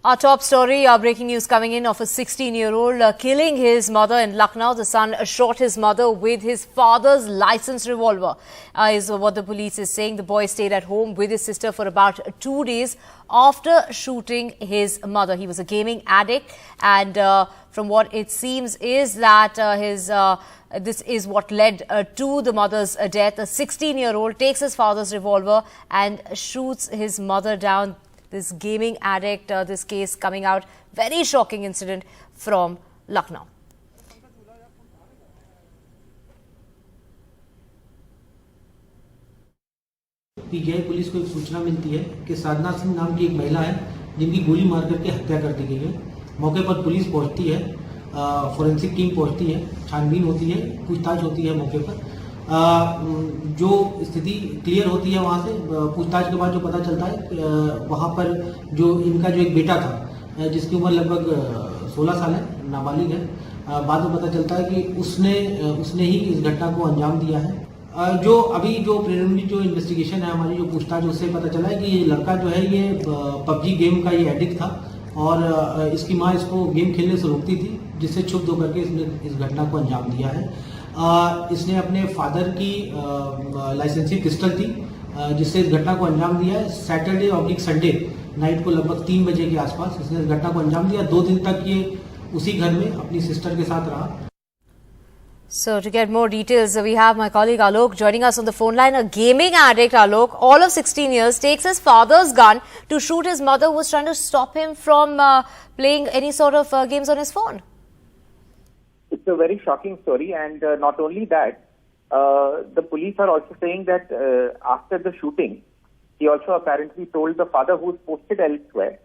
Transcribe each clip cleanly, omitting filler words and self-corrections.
Our top story, breaking news coming in of a 16-year-old killing his mother in Lucknow. The son shot his mother with his father's licensed revolver, is what the police is saying. The boy stayed at home with his sister for about 2 days after shooting his mother. He was a gaming addict, and from what it seems is that this is what led to the mother's death. A 16-year-old takes his father's revolver and shoots his mother down. This gaming addict, this case coming out, very shocking incident from Lucknow. PGI police को एक सूचना मिलती है कि साधना सिंह नाम की एक महिला है जिनकी गोली मार करके हत्या कर दी गई है। मौके पर पुलिस पहुंचती है, फोरेंसिक टीम पहुंचती है, छानबीन होती है, पूछताछ होती है। मौके पर जो स्थिति क्लियर होती है, वहाँ से पूछताछ के बाद जो पता चलता है, वहाँ पर जो इनका जो एक बेटा था जिसकी उम्र लगभग 16 साल है, नाबालिग है, बाद में पता चलता है कि उसने ही इस घटना को अंजाम दिया है। जो अभी जो प्रिलिमिनरी जो इन्वेस्टिगेशन है हमारी, जो पूछताछ, उससे पता चला है कि ये लड़का जो है ये पबजी गेम का ये एडिक्ट था और इसकी माँ इसको गेम खेलने से रोकती थी, जिससे क्षुब्ध होकर के इसने इस घटना को अंजाम दिया है। इसने अपने फादर की लाइसेंसी पिस्टल थी जिससे इस घटना को अंजाम दिया है। सैटरडे और संडे नाइट को लगभग 3 बजे के आसपास इसने इस घटना को अंजाम दिया। 2 दिन तक ये उसी घर में अपनी सिस्टर के साथ रहा। So to get more details, we have my colleague Alok joining us on the phone line. A gaming addict, Alok, all of 16 years, takes his father's gun to shoot his mother, who was trying to stop him from playing any sort of games on his phone. It's a very shocking story, and not only that, the police are also saying that after the shooting, he also apparently told the father, who is posted elsewhere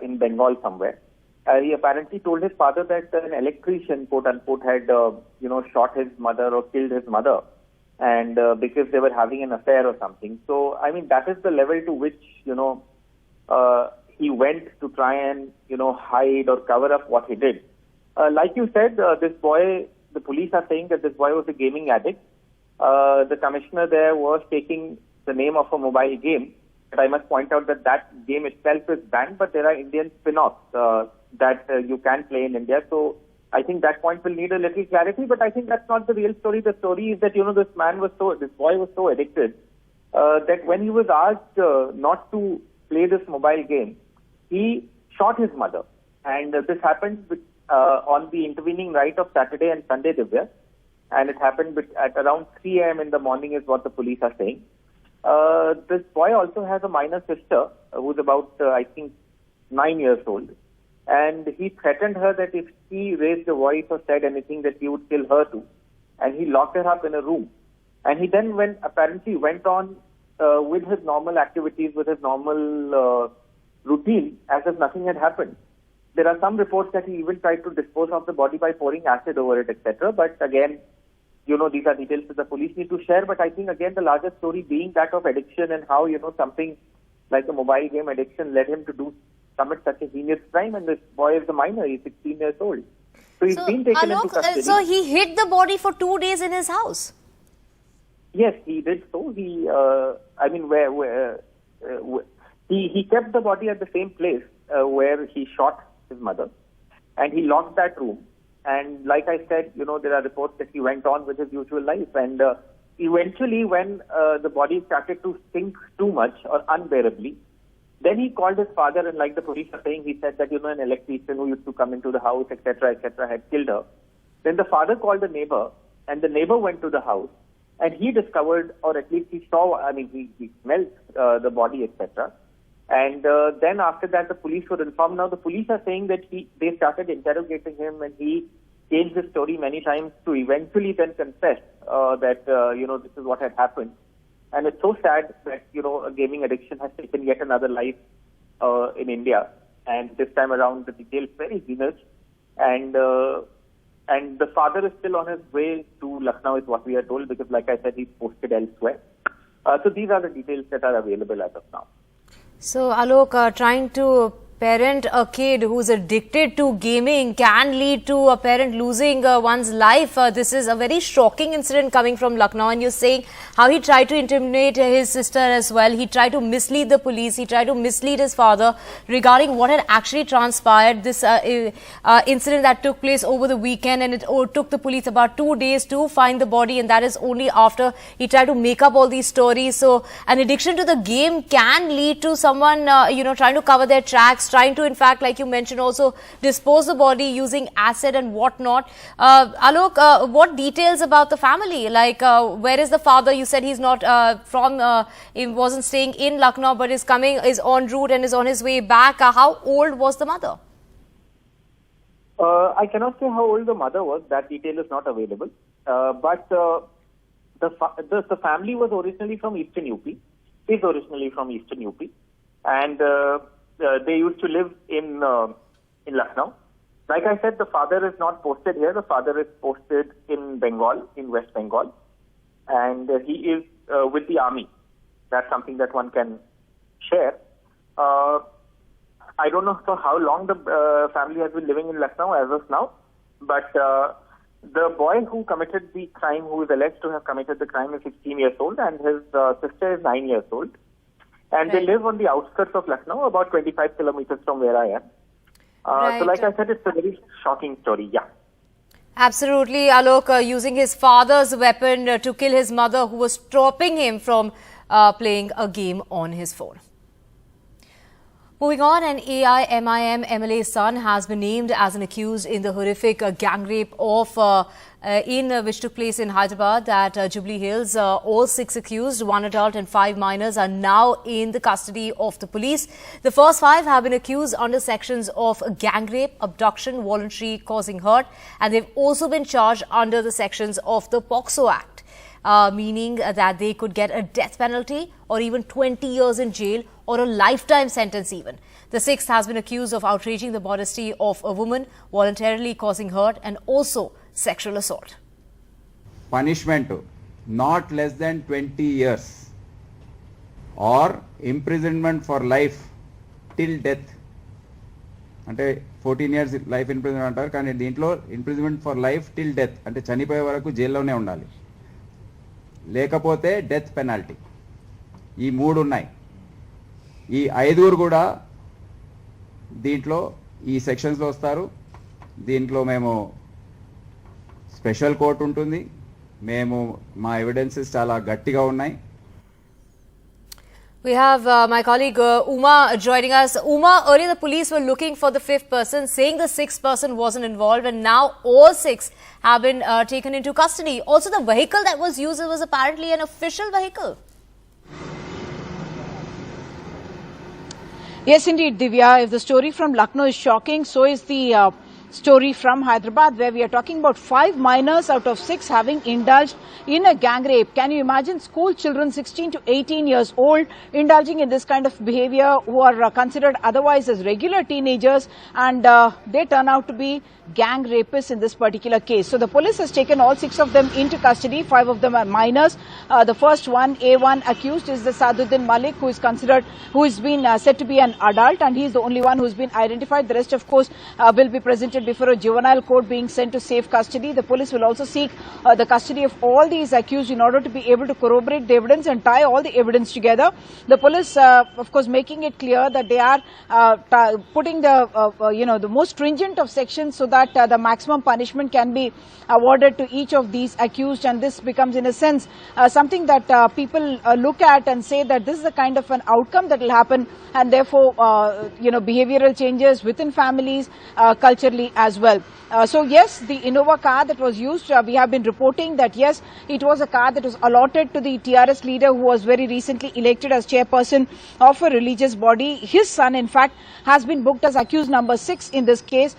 in Bengal somewhere, he apparently told his father that an electrician, quote unquote, had shot his mother or killed his mother, and because they were having an affair or something. So I mean, that is the level to which he went to try and hide or cover up what he did. Like you said, this boy, the police are saying that this boy was a gaming addict. The commissioner there was taking the name of a mobile game. But I must point out that that game itself is banned, but there are Indian spin-offs that you can play in India. So I think that point will need a little clarity, but I think that's not the real story. The story is that, this boy was so addicted that when he was asked not to play this mobile game, he shot his mother. And this happened on the intervening night of Saturday and Sunday, Divya. And it happened at around 3 a.m. in the morning is what the police are saying. This boy also has a minor sister who's about, I think, 9 years old. And he threatened her that if she raised a voice or said anything, that he would kill her too. And he locked her up in a room. And he then apparently went on with his normal activities, with his normal routine, as if nothing had happened. There are some reports that he even tried to dispose of the body by pouring acid over it, etc. But again, these are details that the police need to share. But I think, again, the larger story being that of addiction and how, something like a mobile game addiction led him to commit such a heinous crime. And this boy is a minor. He's 16 years old. So he's been taken into custody. So he hid the body for 2 days in his house? Yes, he did so. He kept the body at the same place where he shot his mother. And he locked that room. And like I said, there are reports that he went on with his usual life. And eventually, when the body started to stink too much or unbearably, then he called his father, and like the police are saying, he said that, an electrician who used to come into the house, etc., had killed her. Then the father called the neighbor, and the neighbor went to the house, and he discovered, or at least he saw, he smelled the body, etc. And then after that, the police were informed. Now, the police are saying that they started interrogating him, and he changed his story many times to eventually then confess that, this is what had happened. And it's so sad that, a gaming addiction has taken yet another life in India. And this time around, the details very heinous. And the father is still on his way to Lucknow, is what we are told, because, like I said, he's posted elsewhere. So these are the details that are available as of now. So, Alok, trying to parent a kid who's addicted to gaming can lead to a parent losing one's life. This is a very shocking incident coming from Lucknow, and you're saying how he tried to intimidate his sister as well. He tried to mislead the police. He tried to mislead his father regarding what had actually transpired. This incident that took place over the weekend, and it took the police about 2 days to find the body, and that is only after he tried to make up all these stories. So an addiction to the game can lead to someone, trying to cover their tracks, trying to, in fact, like you mentioned, also dispose the body using acid and whatnot. Alok, what details about the family? Like, where is the father? You said he's not he wasn't staying in Lucknow, but is en route and is on his way back. How old was the mother? I cannot say how old the mother was. That detail is not available. But the family was originally from Eastern UP. Is originally from Eastern UP, and they used to live in Lucknow. Like I said, the father is not posted here. The father is posted in Bengal, in West Bengal, and he is with the army. That's something that one can share. I don't know for how long the family has been living in Lucknow as of now, but the boy who committed the crime, who is alleged to have committed the crime, is 16 years old, and his sister is 9 years old. And they live on the outskirts of Lucknow, about 25 kilometers from where I am. So like I said, it's a very shocking story, yeah. Absolutely, Alok, using his father's weapon to kill his mother, who was stopping him from playing a game on his phone. Moving on, an AIMIM MLA son has been named as an accused in the horrific gang rape which took place in Hyderabad at Jubilee Hills. All 6 accused, 1 adult and 5 minors, are now in the custody of the police. The first 5 have been accused under sections of gang rape, abduction, voluntary causing hurt, and they've also been charged under the sections of the POCSO Act, meaning that they could get a death penalty or even 20 years in jail or a lifetime sentence even. The 6th has been accused of outraging the modesty of a woman, voluntarily causing hurt, and also sexual assault. Punishment not less than 20 years or imprisonment for life till death. అంటే 14 years life imprisonment అంటారు, కానీ దీంట్లో imprisonment for life till death అంటే చనిపోయే వరకు జైల్లోనే ఉండాలి, లేకపోతే డెత్ పెనాల్టీ. ఈ 3 ఉన్నాయి. ఈ 5 కూడా దీంట్లో ఈ సెక్షన్స్లో వస్తారు. దీంట్లో మేము స్పెషల్ కోర్ట్ ఉంటుంది. మా ఎవిడెన్సెస్ చాలా గట్టిగా ఉన్నాయి. We have my colleague Uma joining us. Uma, earlier the police were looking for the 5th person, saying the 6th person wasn't involved, and now all 6 have been taken into custody. Also, the vehicle that was used was apparently an official vehicle. Yes, indeed, Divya. If the story from Lucknow is shocking, so is the story from Hyderabad, where we are talking about 5 minors out of 6 having indulged in a gang rape. Can you imagine school children 16 to 18 years old indulging in this kind of behavior, who are considered otherwise as regular teenagers, and they turn out to be gang rapists in this particular case. So the police has taken all 6 of them into custody. 5 of them are minors. The first one, A1 accused, is the Saduddin Malik, who has been said to be an adult, and he is the only one who has been identified. The rest, of course, will be presented before a juvenile court, being sent to safe custody. The police will also seek the custody of all these accused in order to be able to corroborate the evidence and tie all the evidence together. The police, of course, making it clear that they are putting the most stringent of sections so that the maximum punishment can be awarded to each of these accused, and this becomes, in a sense, something that people look at and say that this is the kind of an outcome that will happen, and therefore behavioral changes within families, culturally as well. So yes, the Innova car that was used, we have been reporting that yes, it was a car that was allotted to the TRS leader who was very recently elected as chairperson of a religious body. His son, in fact, has been booked as accused number 6 in this case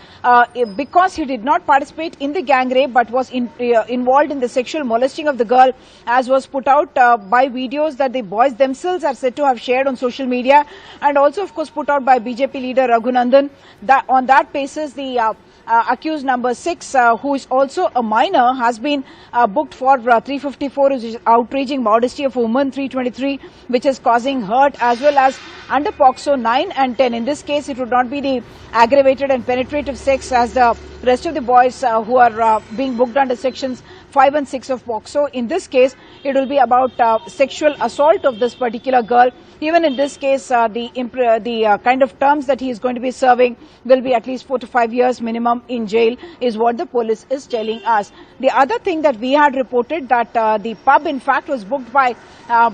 because he did not participate in the gang rape but was involved in the sexual molesting of the girl, as was put out by videos that the boys themselves are said to have shared on social media, and also, of course, put out by BJP leader Raghunandan. That on that basis, the accused number 6, who is also a minor, has been booked for 354, which is outraging modesty of a woman, 323, which is causing hurt, as well as under POCSO 9 and 10. In this case, it would not be the aggravated and penetrative sex as the rest of the boys who are being booked under sections 5 and 6 of POCSO. In this case, it will be about sexual assault of this particular girl. Even in this case, the kind of terms that he is going to be serving will be at least 4 to 5 years minimum in jail, is what the police is telling us. The other thing that we had reported, that the pub in fact was booked by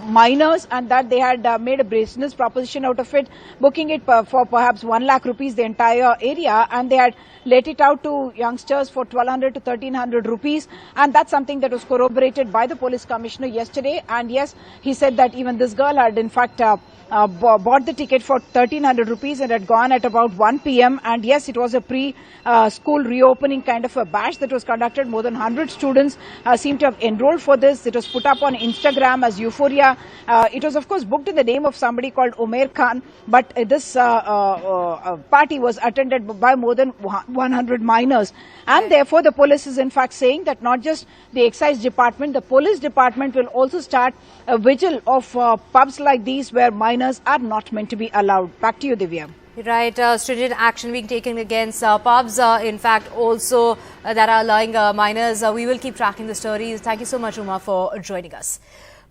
minors, and that they had made a business proposition out of it, booking it for perhaps 1 lakh rupees the entire area, and they had let it out to youngsters for 1200 to 1300 rupees, and that's something that was corroborated by the police commissioner yesterday. And yes, he said that even this girl had in fact bought the ticket for 1300 rupees and had gone at about 1 p.m. And yes, it was a pre-school reopening kind of a bash that was conducted. More than 100 students seem to have enrolled for this. It was put up on Instagram as Euphoria. It was of course booked in the name of somebody called Umair Khan, but this party was attended by more than 100 minors. And therefore the police is in fact saying that not just the excise department, the police department will also start a vigil of pubs like these where minors are not meant to be allowed. Back to you, Divya. Right, stringent action being taken against pubs, in fact, also that are allowing minors. We will keep tracking the stories. Thank you so much, Uma, for joining us.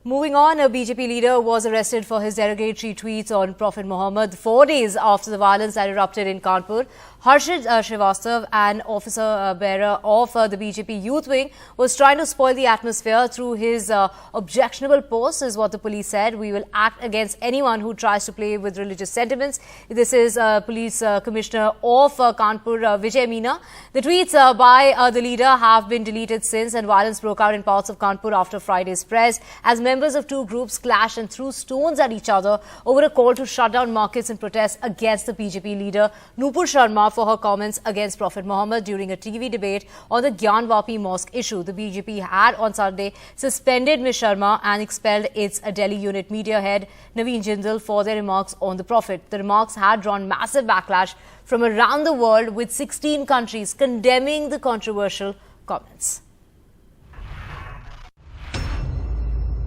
Moving on, a BJP leader was arrested for his derogatory tweets on Prophet Muhammad 4 days after the violence that erupted in Kanpur. Harshid Srivastav, an officer bearer of the BJP youth wing, was trying to spoil the atmosphere through his objectionable posts, is what the police said. We will act against anyone who tries to play with religious sentiments. This is Police Commissioner of Kanpur, Vijay Meena. The tweets by the leader have been deleted since, and violence broke out in parts of Kanpur after Friday's press as members of two groups clashed and threw stones at each other over a call to shut down markets in protest against the BJP leader Nupur Sharma for her comments against Prophet Muhammad during a TV debate on the Gyanvapi mosque issue. The BJP had on Sunday suspended Ms. Sharma and expelled its Delhi unit media head Naveen Jindal for their remarks on the Prophet. The remarks had drawn massive backlash from around the world, with 16 countries condemning the controversial comments.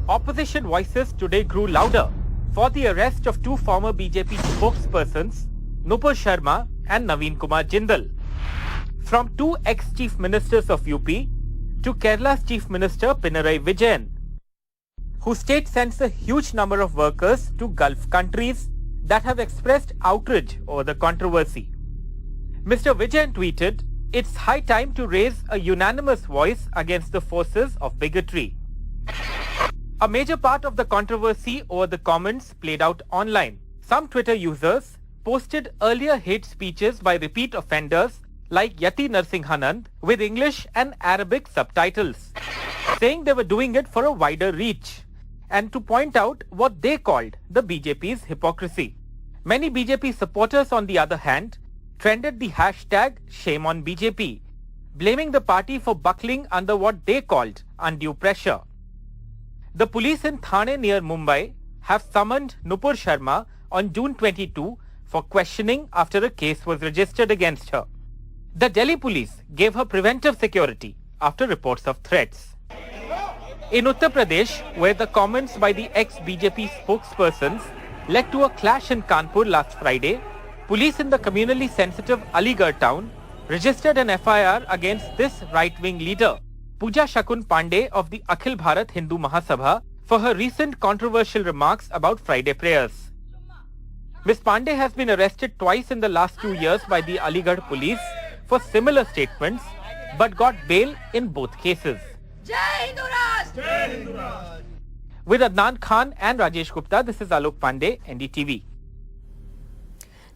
Opposition voices today grew louder for the arrest of two former BJP spokespersons, Nupur Sharma and Naveen Kumar Jindal. From two ex-chief ministers of UP to Kerala's Chief Minister Pinarayi Vijayan, who state sends a huge number of workers to Gulf countries that have expressed outrage over the controversy. Mr. Vijayan tweeted, "It's high time to raise a unanimous voice against the forces of bigotry." A major part of the controversy over the comments played out online. Some Twitter users posted earlier hate speeches by repeat offenders like Yati Narsinghanand with English and Arabic subtitles, saying they were doing it for a wider reach and to point out what they called the BJP's hypocrisy. Many BJP supporters, on the other hand, trended the hashtag Shame on BJP, blaming the party for buckling under what they called undue pressure. The police in Thane near Mumbai have summoned Nupur Sharma on June 22 for questioning after a case was registered against her. The Delhi police gave her preventive security after reports of threats. In Uttar Pradesh, where the comments by the ex-BJP spokespersons led to a clash in Kanpur last Friday, police in the communally sensitive Aligarh town registered an FIR against this right-wing leader, Pooja Shakun Pandey of the Akhil Bharat Hindu Mahasabha, for her recent controversial remarks about Friday prayers. Ms. Pandey has been arrested twice in the last 2 years by the Aligarh police for similar statements, but got bail in both cases. With Adnan Khan and Rajesh Gupta, this is Alok Pandey, NDTV.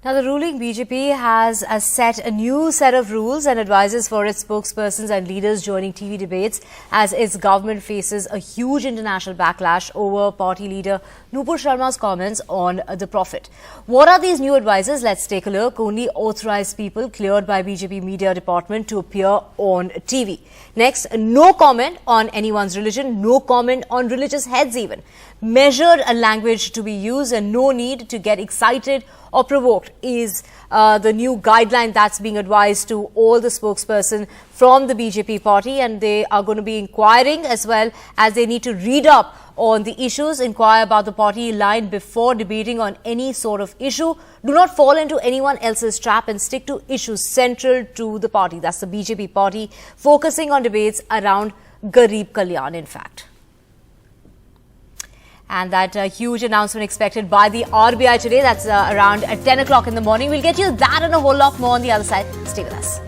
Now, the ruling BJP has set a new set of rules and advices for its spokespersons and leaders joining TV debates as its government faces a huge international backlash over party leader Nupur Sharma's comments on the Prophet. What are these new advices? Let's take a look. Only authorized people cleared by BJP media department to appear on TV. Next, no comment on anyone's religion, no comment on religious heads even. measured language to be used and no need to get excited or provoked is the new guideline that's being advised to all the spokespersons from the BJP party, and they are going to be inquiring as well as they need to read up on the issues, inquire about the party line before debating on any sort of issue. Do not fall into anyone else's trap and stick to issues central to the party. That's the BJP party, focusing on debates around Garib Kalyan, in fact. And that huge announcement expected by the RBI today, that's around at 10 o'clock in the morning. We'll get you that and a whole lot more on the other side. Stay with us.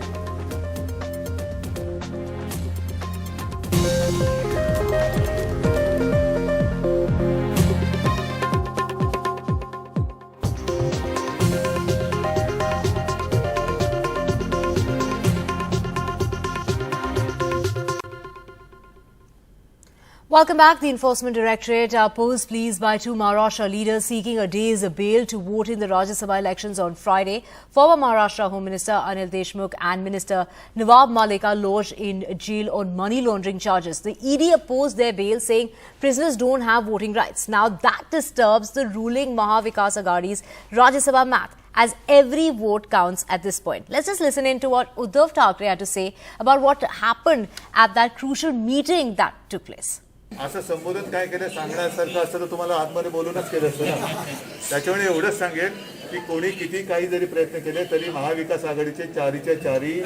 Welcome back. The Enforcement Directorate posed pleas by two Maharashtra leaders seeking a day's bail to vote in the Rajya Sabha elections on Friday. Former Maharashtra Home Minister Anil Deshmukh and Minister Nawab Malik are lodged in jail on money laundering charges. The ED opposed their bail, saying prisoners don't have voting rights. Now that disturbs the ruling Maha Vikas Aghadi's Rajya Sabha math, as every vote counts at this point. Let's just listen in to what Uddhav Thackeray had to say about what happened at that crucial meeting that took place. असं संबोधन काय केलं सांगण्यासारखं असतं तर तुम्हाला आतमध्ये बोलूनच केलं असतं ना. त्याच्यामुळे एवढंच सांगेल की कोणी किती काही जरी प्रयत्न केले तरी महाविकास आघाडीचे चारीच्या चारी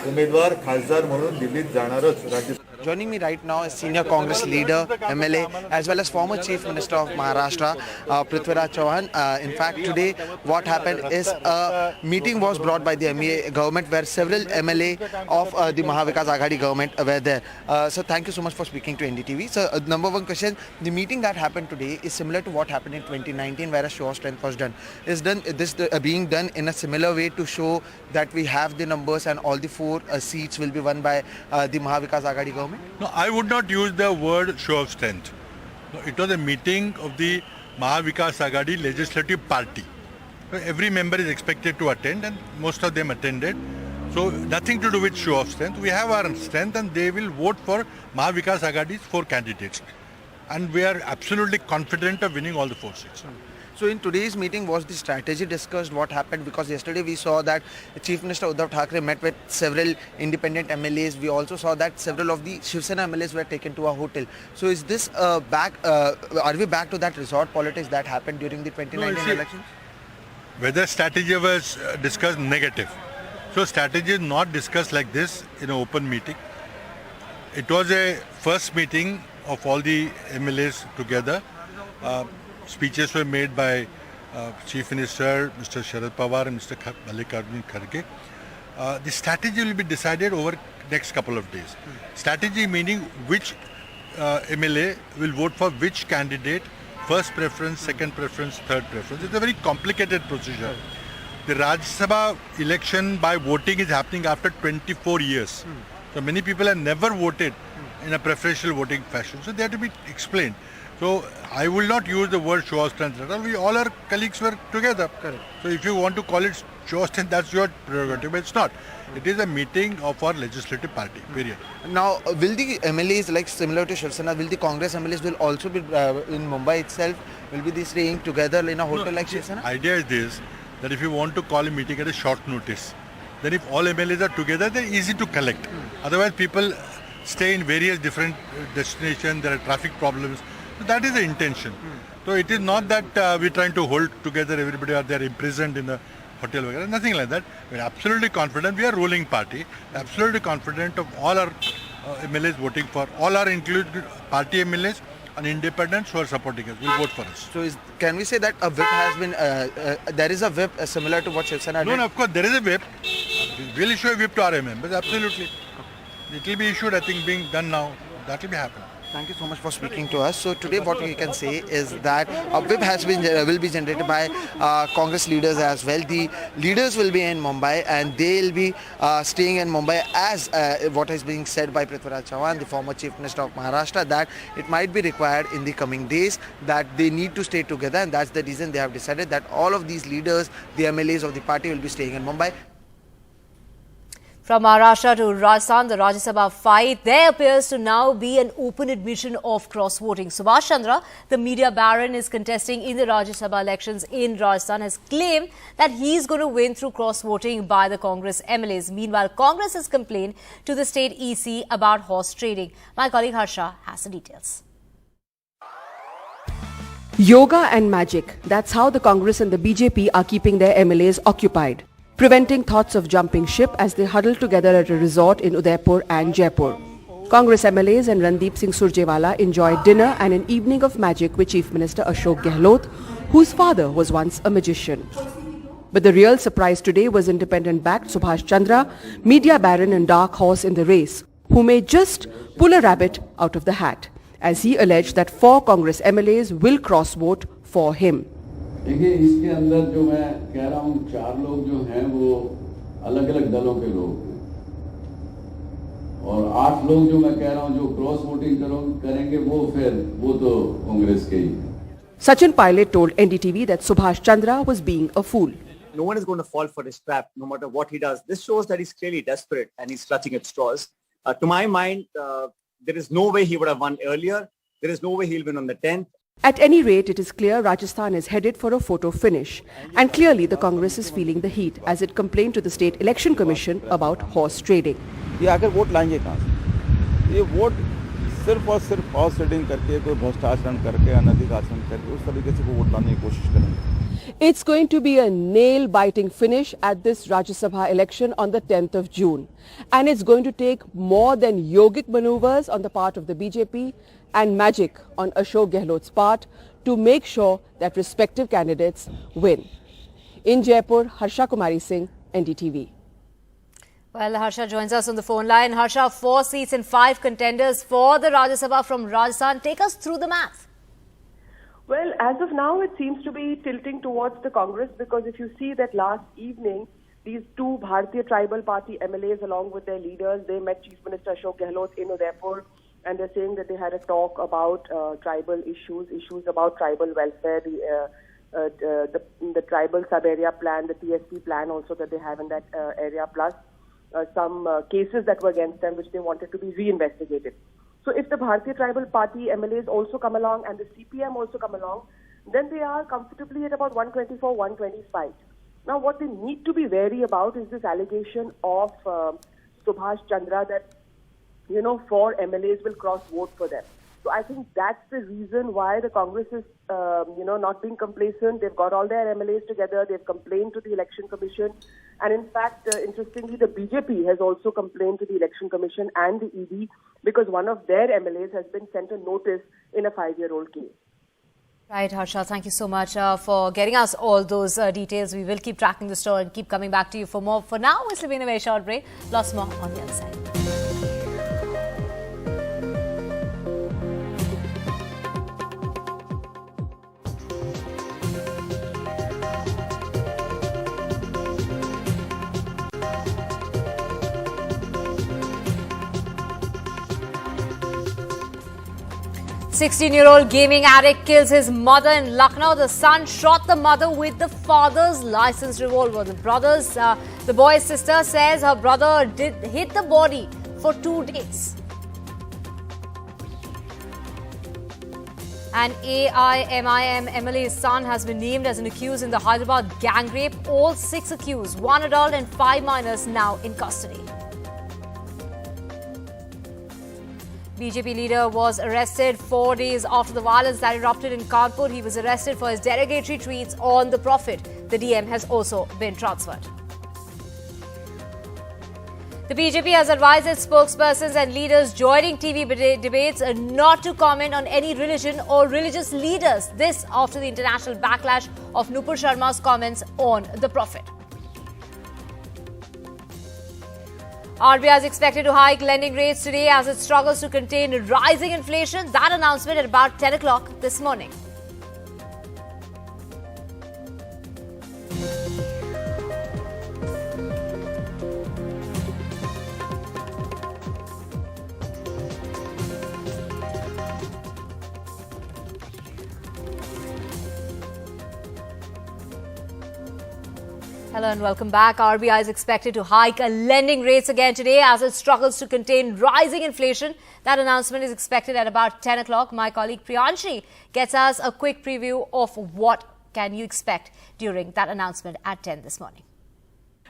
उमेदवार खासदार म्हणून दिल्लीत जाणारच. राज्य Joining me right now is senior Congress leader, MLA, as well as former Chief Minister of Maharashtra, Prithviraj Chauhan. In fact, today what happened is a meeting was brought by the MEA government where several MLA of the Mahavikas Aghadi government were there. So thank you so much for speaking to NDTV. So number one question, the meeting that happened today is similar to what happened in 2019 where a show of strength was done. Is this being done in a similar way to show that we have the numbers and all the 4 seats will be won by the Mahavikas Aghadi government? No, I would not use the word show of strength. No, it was a meeting of the Mahavikas Aghadi Legislative Party. So every member is expected to attend and most of them attended. So nothing to do with show of strength. We have our strength and they will vote for Mahavikas Aghadi's 4 candidates. And we are absolutely confident of winning all the 4 seats. So in today's meeting, was the strategy discussed? What happened? Because yesterday we saw that Chief Minister Uddhav Thackeray met with several independent MLAs. We also saw that several of the Shiv Sena MLAs were taken to a hotel. So is this back? Are we back to that resort politics that happened during the 2019 elections? Whether strategy was discussed, negative. So strategy is not discussed like this in an open meeting. It was a first meeting of all the MLAs together. Speeches were made by Chief Minister, Mr. Sharad Pawar and Mr. Mallikarjun Kharge. The strategy will be decided over next couple of days. Strategy meaning which MLA will vote for which candidate, first preference, second preference, third preference. It's a very complicated procedure. The Rajya Sabha election by voting is happening after 24 years. So many people have never voted in a preferential voting fashion. So they have to be explained. So I will not use the word show of strength at all. We all our colleagues were together. Correct. So if you want to call it show of strength, that's your prerogative. But it's not. It is a meeting of our legislative party. Period. Now, will the MLAs, like similar to Shiv Sena, will the Congress MLAs will also be in Mumbai itself? Will be they staying together in a hotel like Shiv Sena? Idea is this, that if you want to call a meeting at a short notice, then if all MLAs are together, they're easy to collect. Otherwise, people stay in various different destinations. There are traffic problems. So that is the intention. So it is not that we're trying to hold together everybody or they're imprisoned in a hotel. Nothing like that. We're absolutely confident. We are ruling party. Absolutely confident of all our MLAs voting for. All our included party MLAs and independents who are supporting us will vote for us. So can we say that a whip has been, there is a whip similar to what Shiv Sena did? No, of course there is a whip. We'll issue a whip to our members. Absolutely. It will be issued, I think, being done now. That will be happening. Thank you so much for speaking to us. So today what we can say is that a whip has been will be generated by Congress leaders as well. The leaders will be in Mumbai and they'll be staying in Mumbai as what is being said by Prithviraj Chauhan, the former Chief Minister of Maharashtra, that it might be required in the coming days that they need to stay together, and that's the reason they have decided that all of these leaders, the MLAs of the party, will be staying in Mumbai. From Maharashtra to Rajasthan, the Rajya Sabha fight, there appears to now be an open admission of cross-voting. Subhash Chandra, the media baron, is contesting in the Rajya Sabha elections in Rajasthan, has claimed that he's going to win through cross-voting by the Congress MLAs. Meanwhile, Congress has complained to the state EC about horse trading. My colleague Harsha has the details. Yoga and magic. That's how the Congress and the BJP are keeping their MLAs occupied, preventing thoughts of jumping ship as they huddle together at a resort in Udaipur and Jaipur. Congress MLAs and Randeep Singh Surjewala enjoyed dinner and an evening of magic with Chief Minister Ashok Gehlot, whose father was once a magician. But the real surprise today was independent-backed Subhash Chandra, media baron and dark horse in the race, who may just pull a rabbit out of the hat, as he alleged that 4 Congress MLAs will cross-vote for him. देखिए इसके अंदर जो मैं कह रहा हूँ 4 लोग जो हैं वो अलग-अलग दलों के लोग हैं और 8 लोग जो मैं कह रहा हूँ जो क्रॉस वोटिंग करेंगे वो तो कांग्रेस के ही हैं. Sachin Pilot told NDTV that Subhash Chandra was being a fool. No one is going to fall for his trap, no matter what he does. This shows that he's clearly desperate and he's clutching at straws. To my mind, there is no way he would have won earlier. There is no way he'll win on the 10th. At any rate, it is clear Rajasthan is headed for a photo finish. And clearly the Congress is feeling the heat as it complained to the State Election Commission about horse trading. ये आकर vote लाएंगे कहाँ से? ये vote सिर्फ और सिर्फ horse trading करके कोई भ्रष्टाचार करके अनैतिक आचरण करके उस तरीके से वोट लाने की कोशिश करेंगे. It's going to be a nail-biting finish at this Rajya Sabha election on the 10th of June. And it's going to take more than yogic maneuvers on the part of the BJP and magic on Ashok Gehlot's part to make sure that respective candidates win. In Jaipur, Harsha Kumari Singh, NDTV. Well, Harsha joins us on the phone line. Harsha, 4 seats and 5 contenders for the Rajya Sabha from Rajasthan. Take us through the math. Well, as of now, it seems to be tilting towards the Congress because if you see that last evening, these 2 Bharatiya Tribal Party MLAs along with their leaders, they met Chief Minister Ashok Gehlot in Udaipur and they're saying that they had a talk about tribal issues about tribal welfare, the tribal sub-area plan, the TSP plan also that they have in that area, plus some cases that were against them which they wanted to be reinvestigated. So if the Bharatiya Tribal Party MLAs also come along and the CPM also come along, then they are comfortably at about 124, 125. Now what they need to be wary about is this allegation of Subhash Chandra that, 4 MLAs will cross-vote for them. So I think that's the reason why the Congress is, not being complacent. They've got all their MLAs together. They've complained to the Election Commission. And in fact, interestingly, the BJP has also complained to the Election Commission and the ED because one of their MLAs has been sent a notice in a 5-year-old case. Right, Harsha, thank you so much for getting us all those details. We will keep tracking the story and keep coming back to you for more. For now, we're slipping a very short break. Lots more on the other side. 16-year-old gaming addict kills his mother in Lucknow. The son shot the mother with the father's licensed revolver. The boy's sister says her brother did hit the body for 2 days. An AIMIM MLA's son has been named as an accused in the Hyderabad gang rape. All 6 accused, 1 adult and 5 minors now in custody. BJP leader was arrested 4 days after the violence that erupted in Kanpur. He was arrested for his derogatory tweets on the Prophet. The DM has also been transferred. The BJP has advised its spokespersons and leaders joining TV debates not to comment on any religion or religious leaders. This after the international backlash of Nupur Sharma's comments on the Prophet. RBI is expected to hike lending rates today as it struggles to contain rising inflation. That announcement at about 10 o'clock this morning. Hello and welcome back. RBI is expected to hike lending rates again today as it struggles to contain rising inflation. That announcement is expected at about 10 o'clock. My colleague Priyanshi gets us a quick preview of what can you expect during that announcement at 10 this morning.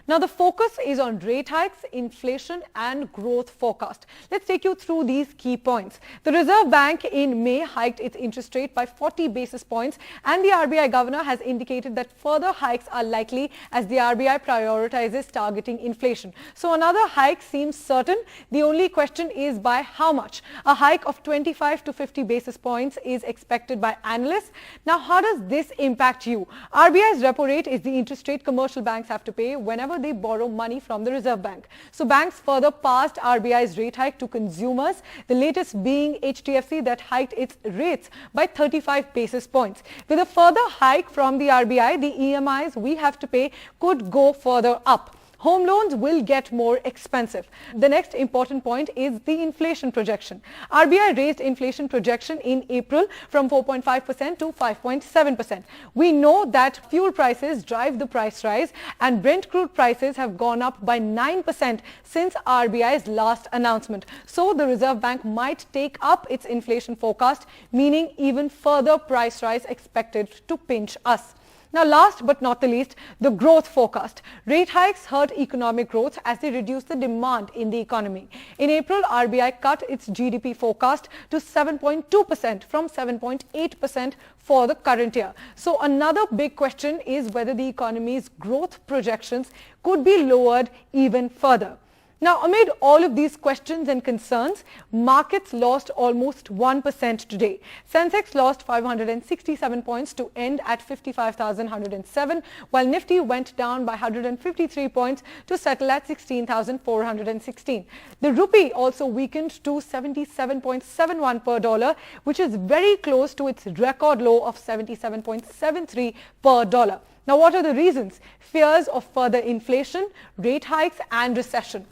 Now, the focus is on rate hikes, inflation and growth forecast. Let's take you through these key points. The Reserve Bank in May hiked its interest rate by 40 basis points and the RBI governor has indicated that further hikes are likely as the RBI prioritizes targeting inflation. So another hike seems certain. The only question is by how much? A hike of 25 to 50 basis points is expected by analysts. Now, how does this impact you? RBI's repo rate is the interest rate commercial banks have to pay whenever they borrow money from the Reserve Bank. So banks further passed RBI's rate hike to consumers, the latest being HDFC that hiked its rates by 35 basis points. With a further hike from the RBI, the EMIs we have to pay could go further up. Home loans will get more expensive. The next important point is the inflation projection. RBI raised inflation projection in April from 4.5% to 5.7%. We know that fuel prices drive the price rise and Brent crude prices have gone up by 9% since RBI's last announcement. So the Reserve Bank might take up its inflation forecast, meaning even further price rise expected to pinch us. Now, last but not the least, the growth forecast. Rate hikes hurt economic growth as they reduce the demand in the economy. In April, RBI cut its GDP forecast to 7.2% from 7.8% for the current year. So another big question is whether the economy's growth projections could be lowered even further. Now, amid all of these questions and concerns, markets lost almost 1% today. Sensex lost 567 points to end at 55,107, while Nifty went down by 153 points to settle at 16,416. The rupee also weakened to 77.71 per dollar, which is very close to its record low of 77.73 per dollar. Now, what are the reasons? Fears of further inflation, rate hikes and recession.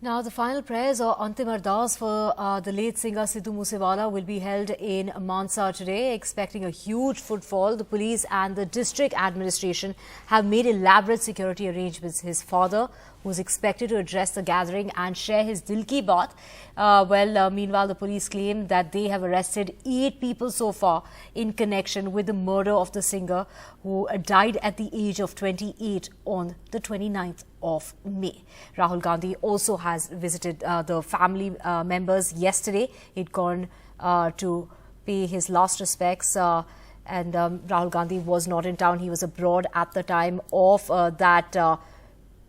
Now, the final prayers or Antim Ardas for the late singer Sidhu Moose Wala will be held in Mansa today, expecting a huge footfall. The police and the district administration have made elaborate security arrangements. His father, who is expected to address the gathering and share his Dil Ki Baat. Meanwhile, the police claim that they have arrested 8 people so far in connection with the murder of the singer who died at the age of 28 on the 29th of May. Rahul Gandhi also has visited the family members yesterday. He'd gone to pay his last respects and Rahul Gandhi was not in town. He was abroad at the time of that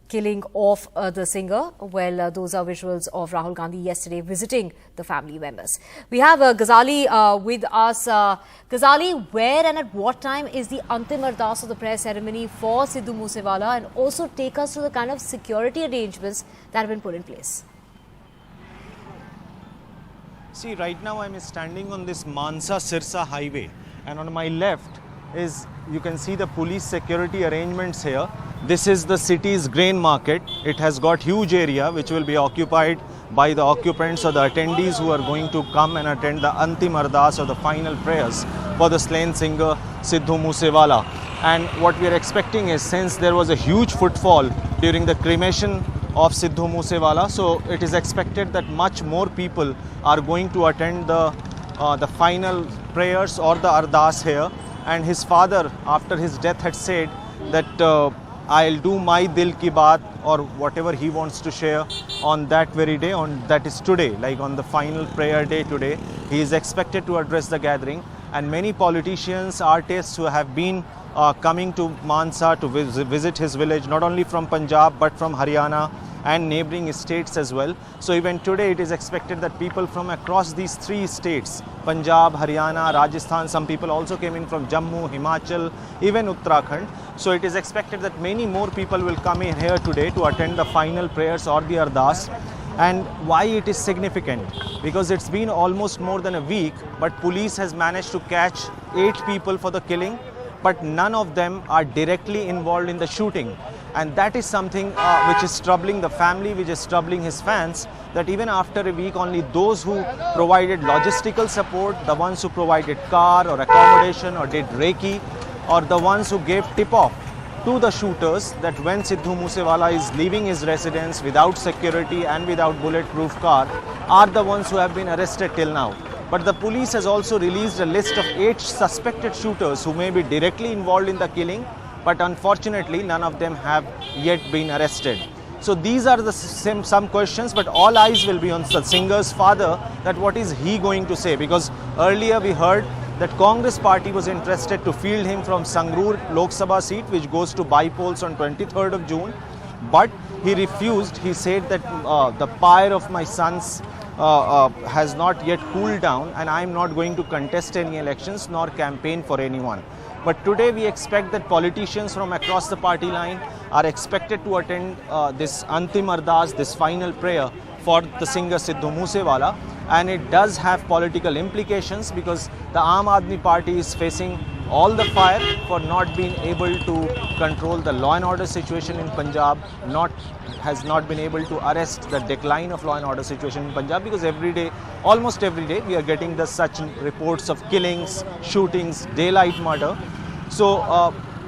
killing of the singer. Well, those are visuals of Rahul Gandhi yesterday visiting the family members. We have Ghazali with us. Ghazali, where and at what time is the Antim Ardas of the prayer ceremony for Sidhu Moose Wala, and also take us through the kind of security arrangements that have been put in place? See, right now I'm standing on this Mansa-Sirsa highway, and on my left is, you can see the police security arrangements here. This is the city's grain market. It has got huge area which will be occupied by the occupants or the attendees who are going to come and attend the Antim Ardas or the final prayers for the slain singer Sidhu Moose Wala. And what we are expecting is, since there was a huge footfall during the cremation of Sidhu Moose Wala, so it is expected that much more people are going to attend the final prayers or the Ardas here. And his father, after his death, had said that I'll do my Dil Ki Baat or whatever he wants to share on that very day, that is today, like on the final prayer day today. He is expected to address the gathering, and many politicians, artists who have been coming to Mansa to visit his village, not only from Punjab but from Haryana and neighboring states as well. So even today it is expected that people from across these 3 states, Punjab, Haryana, Rajasthan, some people also came in from Jammu, Himachal, even Uttarakhand. So it is expected that many more people will come in here today to attend the final prayers or the Ardas. And why it is significant? Because it's been almost more than a week, but police has managed to catch 8 people for the killing, but none of them are directly involved in the shooting. And that is something which is troubling the family, which is troubling his fans, that even after a week, only those who provided logistical support, the ones who provided car or accommodation or did Reiki, or the ones who gave tip-off to the shooters that when Sidhu Moose Wala is leaving his residence without security and without bulletproof car are the ones who have been arrested till now. But the police has also released a list of 8 suspected shooters who may be directly involved in the killing, but unfortunately none of them have yet been arrested. So these are the some questions, but all eyes will be on the singer's father, that what is he going to say, because earlier we heard that Congress party was interested to field him from Sangrur Lok Sabha seat, which goes to by-polls on 23rd of June. But he refused. He said that the pyre of my sons has not yet cooled down, and I am not going to contest any elections nor campaign for anyone. But today we expect that politicians from across the party line are expected to attend this Antim Ardas, this final prayer for the singer Sidhu Moose Wala. And it does have political implications because the Aam Aadmi Party is facing all the fire for not being able to control the law and order situation in Punjab, has not been able to arrest the decline of law and order situation in Punjab, because every day, almost every day, we are getting such reports of killings, shootings, daylight murder. So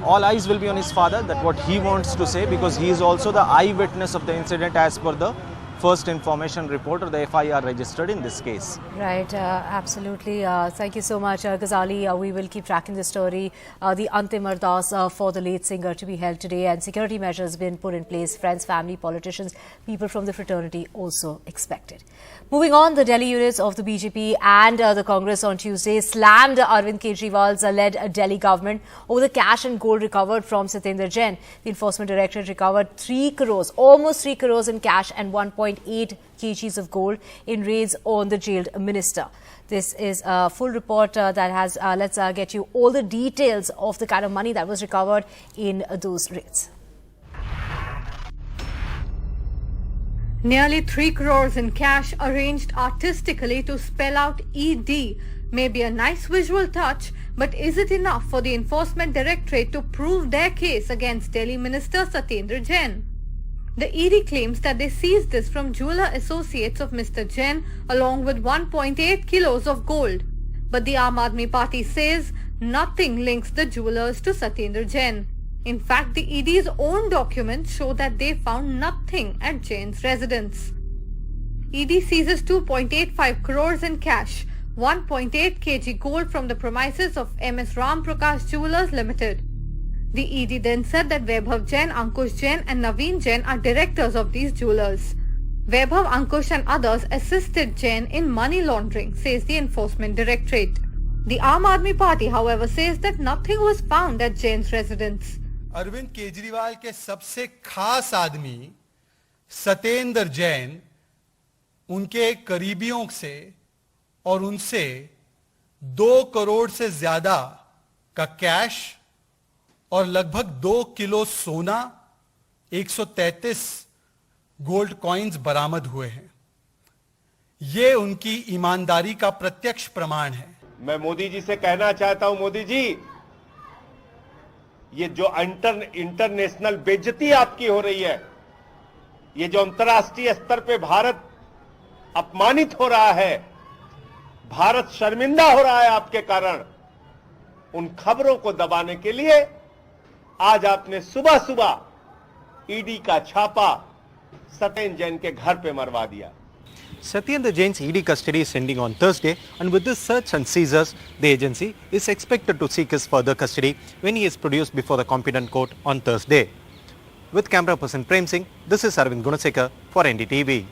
all eyes will be on his father, that what he wants to say, because he is also the eyewitness of the incident as per the first information report or the FIR registered in this case. Right, absolutely. Thank you so much, Ghazali. We will keep tracking the story. The Antim Ardas for the late singer to be held today, and security measures been put in place. Friends, family, politicians, people from the fraternity also expected. Moving on, the Delhi units of the BJP and the Congress on Tuesday slammed Arvind Kejriwal's led Delhi government over the cash and gold recovered from Satyendar Jain. The Enforcement Directorate recovered 3 crores, almost 3 crores in cash and 1.8 kgs of gold in raids on the jailed minister. This is a full report that has, let's get you all the details of the kind of money that was recovered in those raids. Nearly 3 crores in cash arranged artistically to spell out ED may be a nice visual touch, but is it enough for the Enforcement Directorate to prove their case against Delhi Minister Satyendar Jain? The ED claims that they seized this from jeweler associates of Mr. Jain along with 1.8 kilos of gold. But the Aam Aadmi Party says nothing links the jewelers to Satyendar Jain. In fact, the ED's own documents show that they found nothing at Jain's residence. ED seizes 2.85 crores in cash, 1.8 kg gold from the premises of MS Ram Prakash Jewellers Limited. The ED then said that Vaibhav Jain, Ankush Jain and Naveen Jain are directors of these jewellers. Vaibhav, Ankush and others assisted Jain in money laundering, says the Enforcement Directorate. The Aam Aadmi Party, however, says that nothing was found at Jain's residence. Arvind Kejriwal के सबसे खास आदमी सत्येंद्र जैन उनके करीबियों से और उनसे 2 करोड़ से ज्यादा का कैश और लगभग 2 किलो सोना 133 गोल्ड कॉइन्स बरामद हुए हैं। ये उनकी ईमानदारी का प्रत्यक्ष प्रमाण है। मैं मोदी जी से कहना चाहता हूं, मोदी जी, ये जो इंटरनेशनल बेइज्जती आपकी हो रही है, ये जो अंतर्राष्ट्रीय स्तर पे भारत अपमानित हो रहा है, भारत शर्मिंदा हो रहा है आपके कारण, उन खबरों को दबाने के लिए आज आपने सुबह सुबह ईडी का छापा सत्येंद्र जैन के घर पे मरवा दिया। Satyendar Jain's ED custody is ending on Thursday, and with this search and seizures, the agency is expected to seek his further custody when he is produced before the competent court on Thursday. With camera person Prem Singh, this is Arvind Gunasekar for NDTV.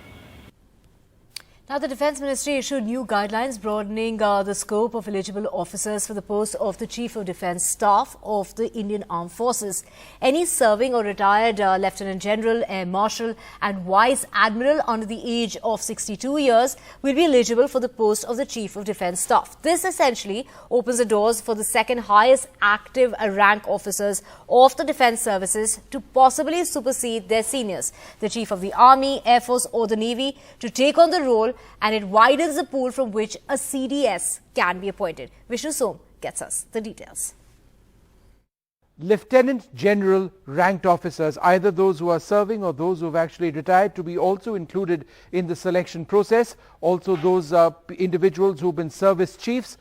Now, the Defence Ministry issued new guidelines broadening the scope of eligible officers for the post of the Chief of Defence Staff of the Indian Armed Forces. Any serving or retired Lieutenant General, Air Marshal and Vice Admiral under the age of 62 years will be eligible for the post of the Chief of Defence Staff. This essentially opens the doors for the second highest active rank officers of the Defence Services to possibly supersede their seniors, the Chief of the Army, Air Force or the Navy, to take on the role, and it widens the pool from which a CDS can be appointed. Vishnu Som gets us the details. Lieutenant General ranked officers, either those who are serving or those who have actually retired, to be also included in the selection process. Also those individuals who have been service chiefs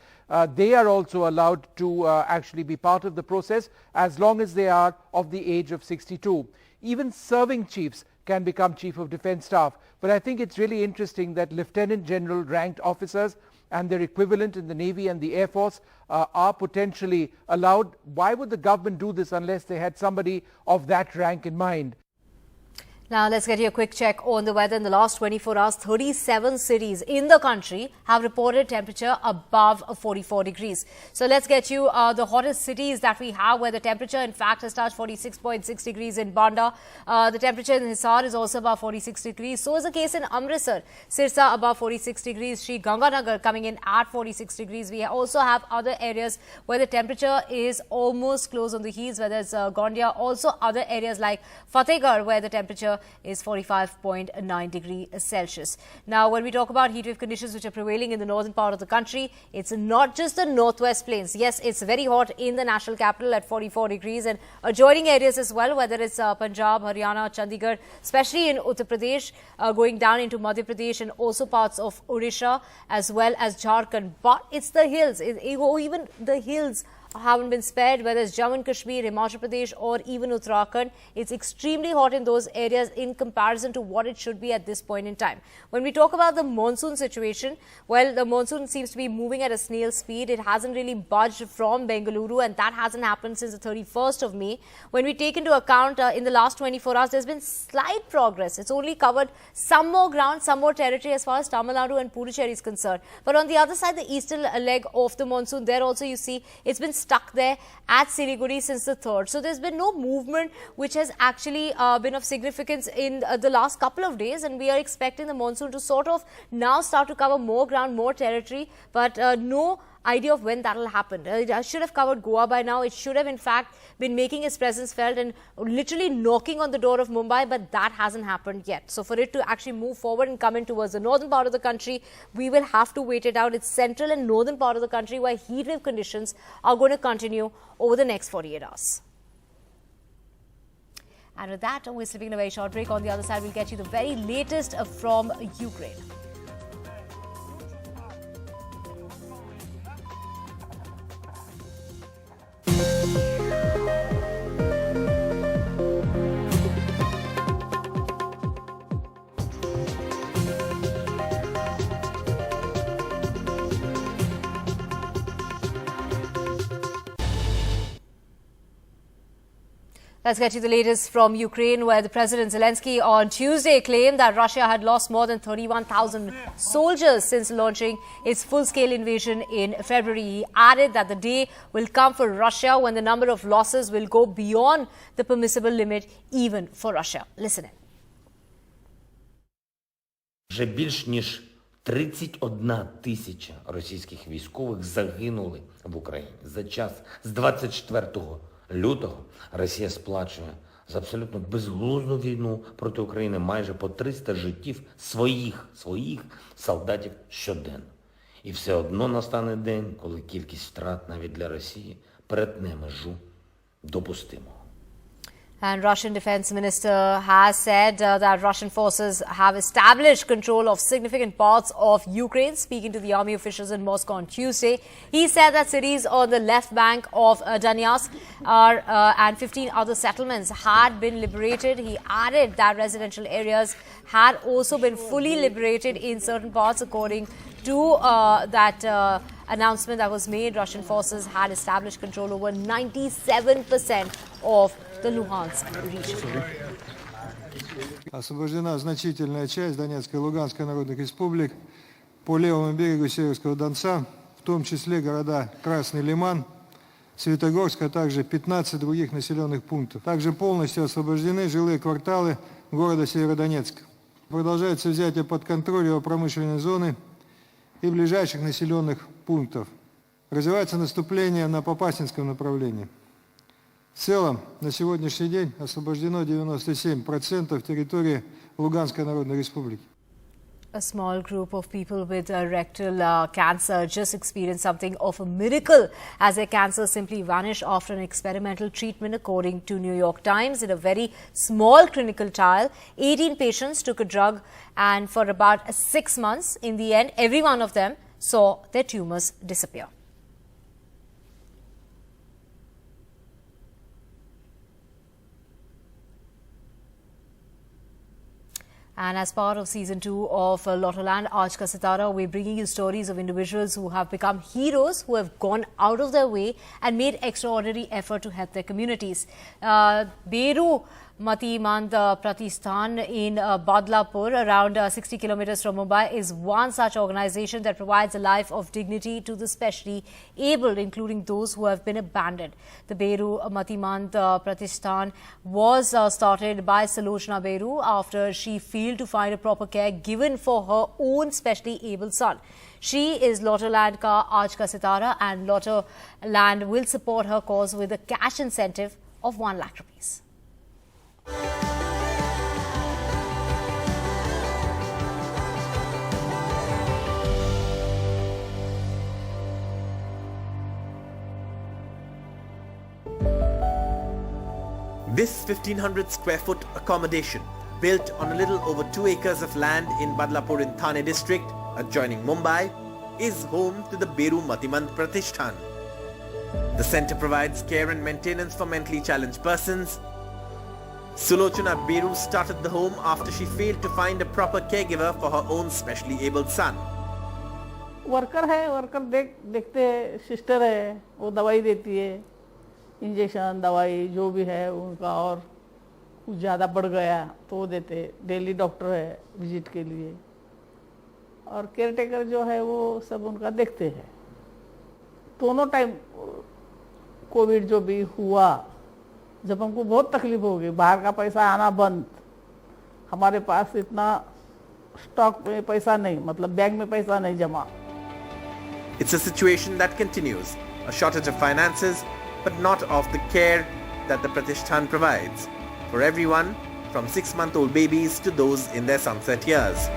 they are also allowed to actually be part of the process as long as they are of the age of 62. Even serving chiefs can become Chief of Defence Staff. But I think it's really interesting that Lieutenant General ranked officers and their equivalent in the Navy and the Air Force are potentially allowed. Why would the government do this unless they had somebody of that rank in mind? Now, let's get you a quick check on the weather. In the last 24 hours, 37 cities in the country have reported temperature above 44 degrees. So let's get you the hottest cities that we have, where the temperature, in fact, has touched 46.6 degrees in Banda. The temperature in Hisar is also above 46 degrees. So is the case in Amritsar. Sirsa above 46 degrees. Sri Ganganagar coming in at 46 degrees. We also have other areas where the temperature is almost close on the heels, whether it's Gondia. Also other areas like Fatehgarh, where the temperature is 45.9 degrees Celsius. Now, when we talk about heatwave conditions which are prevailing in the northern part of the country, it's not just the northwest plains. Yes, it's very hot in the national capital at 44 degrees and adjoining areas as well, whether it's Punjab, Haryana, Chandigarh, especially in Uttar Pradesh, going down into Madhya Pradesh and also parts of Odisha as well as Jharkhand. But it's the hills, even the hills haven't been spared, whether it's Jammu and Kashmir, Himachal Pradesh or even Uttarakhand. It's extremely hot in those areas in comparison to what it should be at this point in time. When we talk about the monsoon situation, well, the monsoon seems to be moving at a snail's speed. It hasn't really budged from Bengaluru, and that hasn't happened since the 31st of May. When we take into account in the last 24 hours, there's been slight progress. It's only covered some more ground, some more territory as far as Tamil Nadu and Puducherry is concerned. But on the other side, the eastern leg of the monsoon, there also you see it's been stuck there at Siliguri since the 3rd. So there's been no movement which has actually been of significance in the last couple of days, and we are expecting the monsoon to sort of now start to cover more ground, more territory, but no idea of when that will happen. It should have covered Goa by now. It should have in fact been making its presence felt and literally knocking on the door of Mumbai, but that hasn't happened yet. So for it to actually move forward and come in towards the northern part of the country, we will have to wait it out. It's central and northern part of the country where heatwave conditions are going to continue over the next 48 hours. And with that, we're slipping in a very short break. On the other side, we'll get you the very latest from Ukraine. Let's get you the latest from Ukraine, where the President Zelensky on Tuesday claimed that Russia had lost more than 31,000 soldiers since launching its full-scale invasion in February. He added that the day will come for Russia when the number of losses will go beyond the permissible limit even for Russia. Listen in. Вже більш ніж 31 тисяча російських військових загинули в Україні. За час з 24 лютого Росія сплачує за абсолютно безглузду війну проти України майже по 300 життів своїх солдатів щоденно. І все одно настане день, коли кількість втрат навіть для Росії перетне межу допустимого. And Russian Defense Minister has said that Russian forces have established control of significant parts of Ukraine. Speaking to the army officials in Moscow on Tuesday, he said that cities on the left bank of Donetsk and 15 other settlements had been liberated. He added that residential areas had also been fully liberated in certain parts. According to that announcement that was made, Russian forces had established control over 97% of the Luhansk region. Освобождена значительная часть Донецкой и Луганской народных республик по левому берегу Северского Донца, в том числе города Красный Лиман, Светогорск, а также 15 других населенных пунктов. Также полностью освобождены жилые кварталы города Северодонецка. Продолжается взятие под контроль его промышленной зоны и ближайших населенных пунктов. Развивается наступление на Попасинском направлении. В целом, на сегодняшний день освобождено 97% территории Луганской Народной Республики. A small group of people with rectal cancer just experienced something of a miracle as their cancer simply vanished after an experimental treatment, according to New York Times. In a very small clinical trial, 18 patients took a drug, and for about 6 months, in the end, every one of them saw their tumors disappear. And as part of season 2 of Lottoland Aaj Ka Sitara, we're bringing you stories of individuals who have become heroes, who have gone out of their way and made extraordinary effort to help their communities. Beru Matimand Pratishthan in Badlapur, around 60 kilometers from Mumbai, is one such organization that provides a life of dignity to the specially abled, including those who have been abandoned. The Beru Matimand Pratishthan was started by Salochana Beru after she failed to find a proper care given for her own specially abled son. She is Lottoland Ka Aaj Ka Sitara, and Lottoland will support her cause with a cash incentive of 1 lakh rupees. This 1,500 square foot accommodation, built on a little over 2 acres of land in Badlapur in Thane district, adjoining Mumbai, is home to the Beru Matimand Pratishthan. The centre provides care and maintenance for mentally challenged persons. Salochana Beru started the home after she failed to find a proper caregiver for her own specially abled son. Worker है, worker देखते हैं, sister है, वो दवाई देती है, injection दवाई जो भी है उनका, और कुछ ज़्यादा बढ़ गया तो वो देते, डेली डॉक्टर है विजिट के लिए, और केयरटेकर जो है वो सब उनका देखते हैं. दोनों टाइम कोविड जो भी हुआ, जब हमको बहुत तकलीफ हो गई, बाहर का पैसा आना बंद, हमारे पास इतना स्टॉक में पैसा नहीं, मतलब बैंक में पैसा नहीं जमा. It's a situation that continues, a shortage of finances, but not of the care that the Pratishthan provides for everyone from 6-month-old babies to those in their sunset years.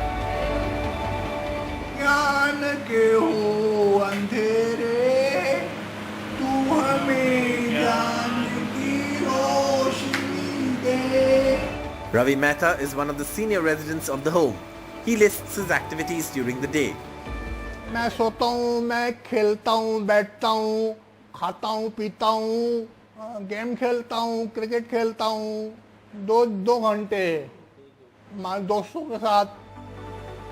Ravi Mehta is one of the senior residents of the home. He lists his activities during the day. मैं सोता हूँ, मैं खेलता हूँ, बैठता हूँ, खाता हूँ, पीता हूँ, गेम खेलता हूँ, क्रिकेट खेलता हूँ, दो घंटे हमारे दोस्तों के साथ.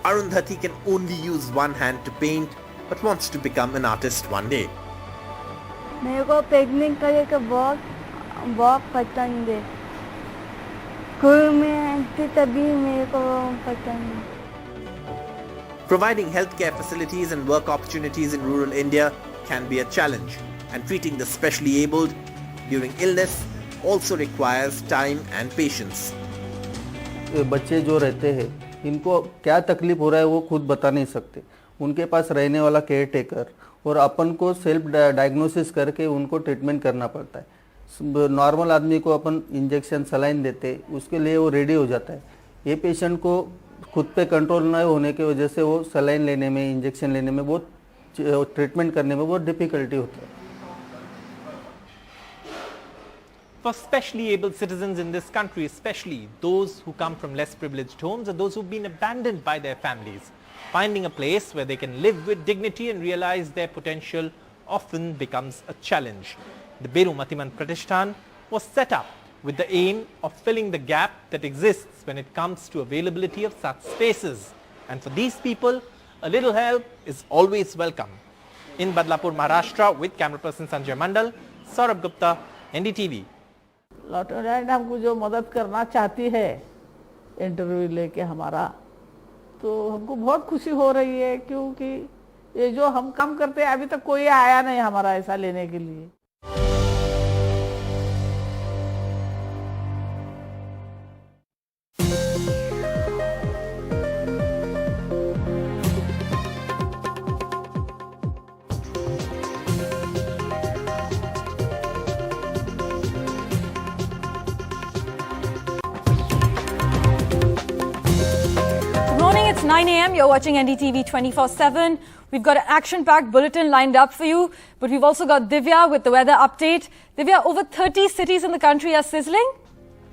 Arundhati can only use one hand to paint, but wants to become an artist one day. मेरे को पेंटिंग करने का बहुत पसंद है. स्कूल में थी तभी मेरे को पसंद है. Providing healthcare facilities and work opportunities in rural India can be a challenge, and treating the specially abled during illness also requires time and patience. बच्चे जो रहते हैं, इनको क्या तकलीफ हो रहा है वो खुद बता नहीं सकते. उनके पास रहने वाला केयर टेकर और अपन को सेल्फ डायग्नोसिस करके उनको ट्रीटमेंट करना पड़ता है. नॉर्मल आदमी को अपन इंजेक्शन सलाइन देते, उसके लिए वो रेडी हो जाता है. ये पेशेंट को खुद पे कंट्रोल न होने की वजह से वो सलाइन लेने में, इंजेक्शन लेने में, बहुत ट्रीटमेंट करने में बहुत डिफिकल्टी होता है. For specially abled citizens in this country, especially those who come from less privileged homes or those who've been abandoned by their families, finding a place where they can live with dignity and realize their potential often becomes a challenge. The Beru Matimand Pratishthan was set up with the aim of filling the gap that exists when it comes to availability of such spaces. And for these people, a little help is always welcome. In Badlapur, Maharashtra, with camera person Sanjay Mandal, Saurabh Gupta, NDTV. लॉटलैंड हमको जो मदद करना चाहती है interview लेके हमारा, तो हमको बहुत खुशी हो रही है, क्योंकि ये जो हम काम करते हैं अभी तक कोई आया नहीं हमारा ऐसा लेने के लिए. It's 9 a.m. You're watching NDTV 24/7. We've got an action-packed bulletin lined up for you, but we've also got Divya with the weather update. Divya, over 30 cities in the country are sizzling?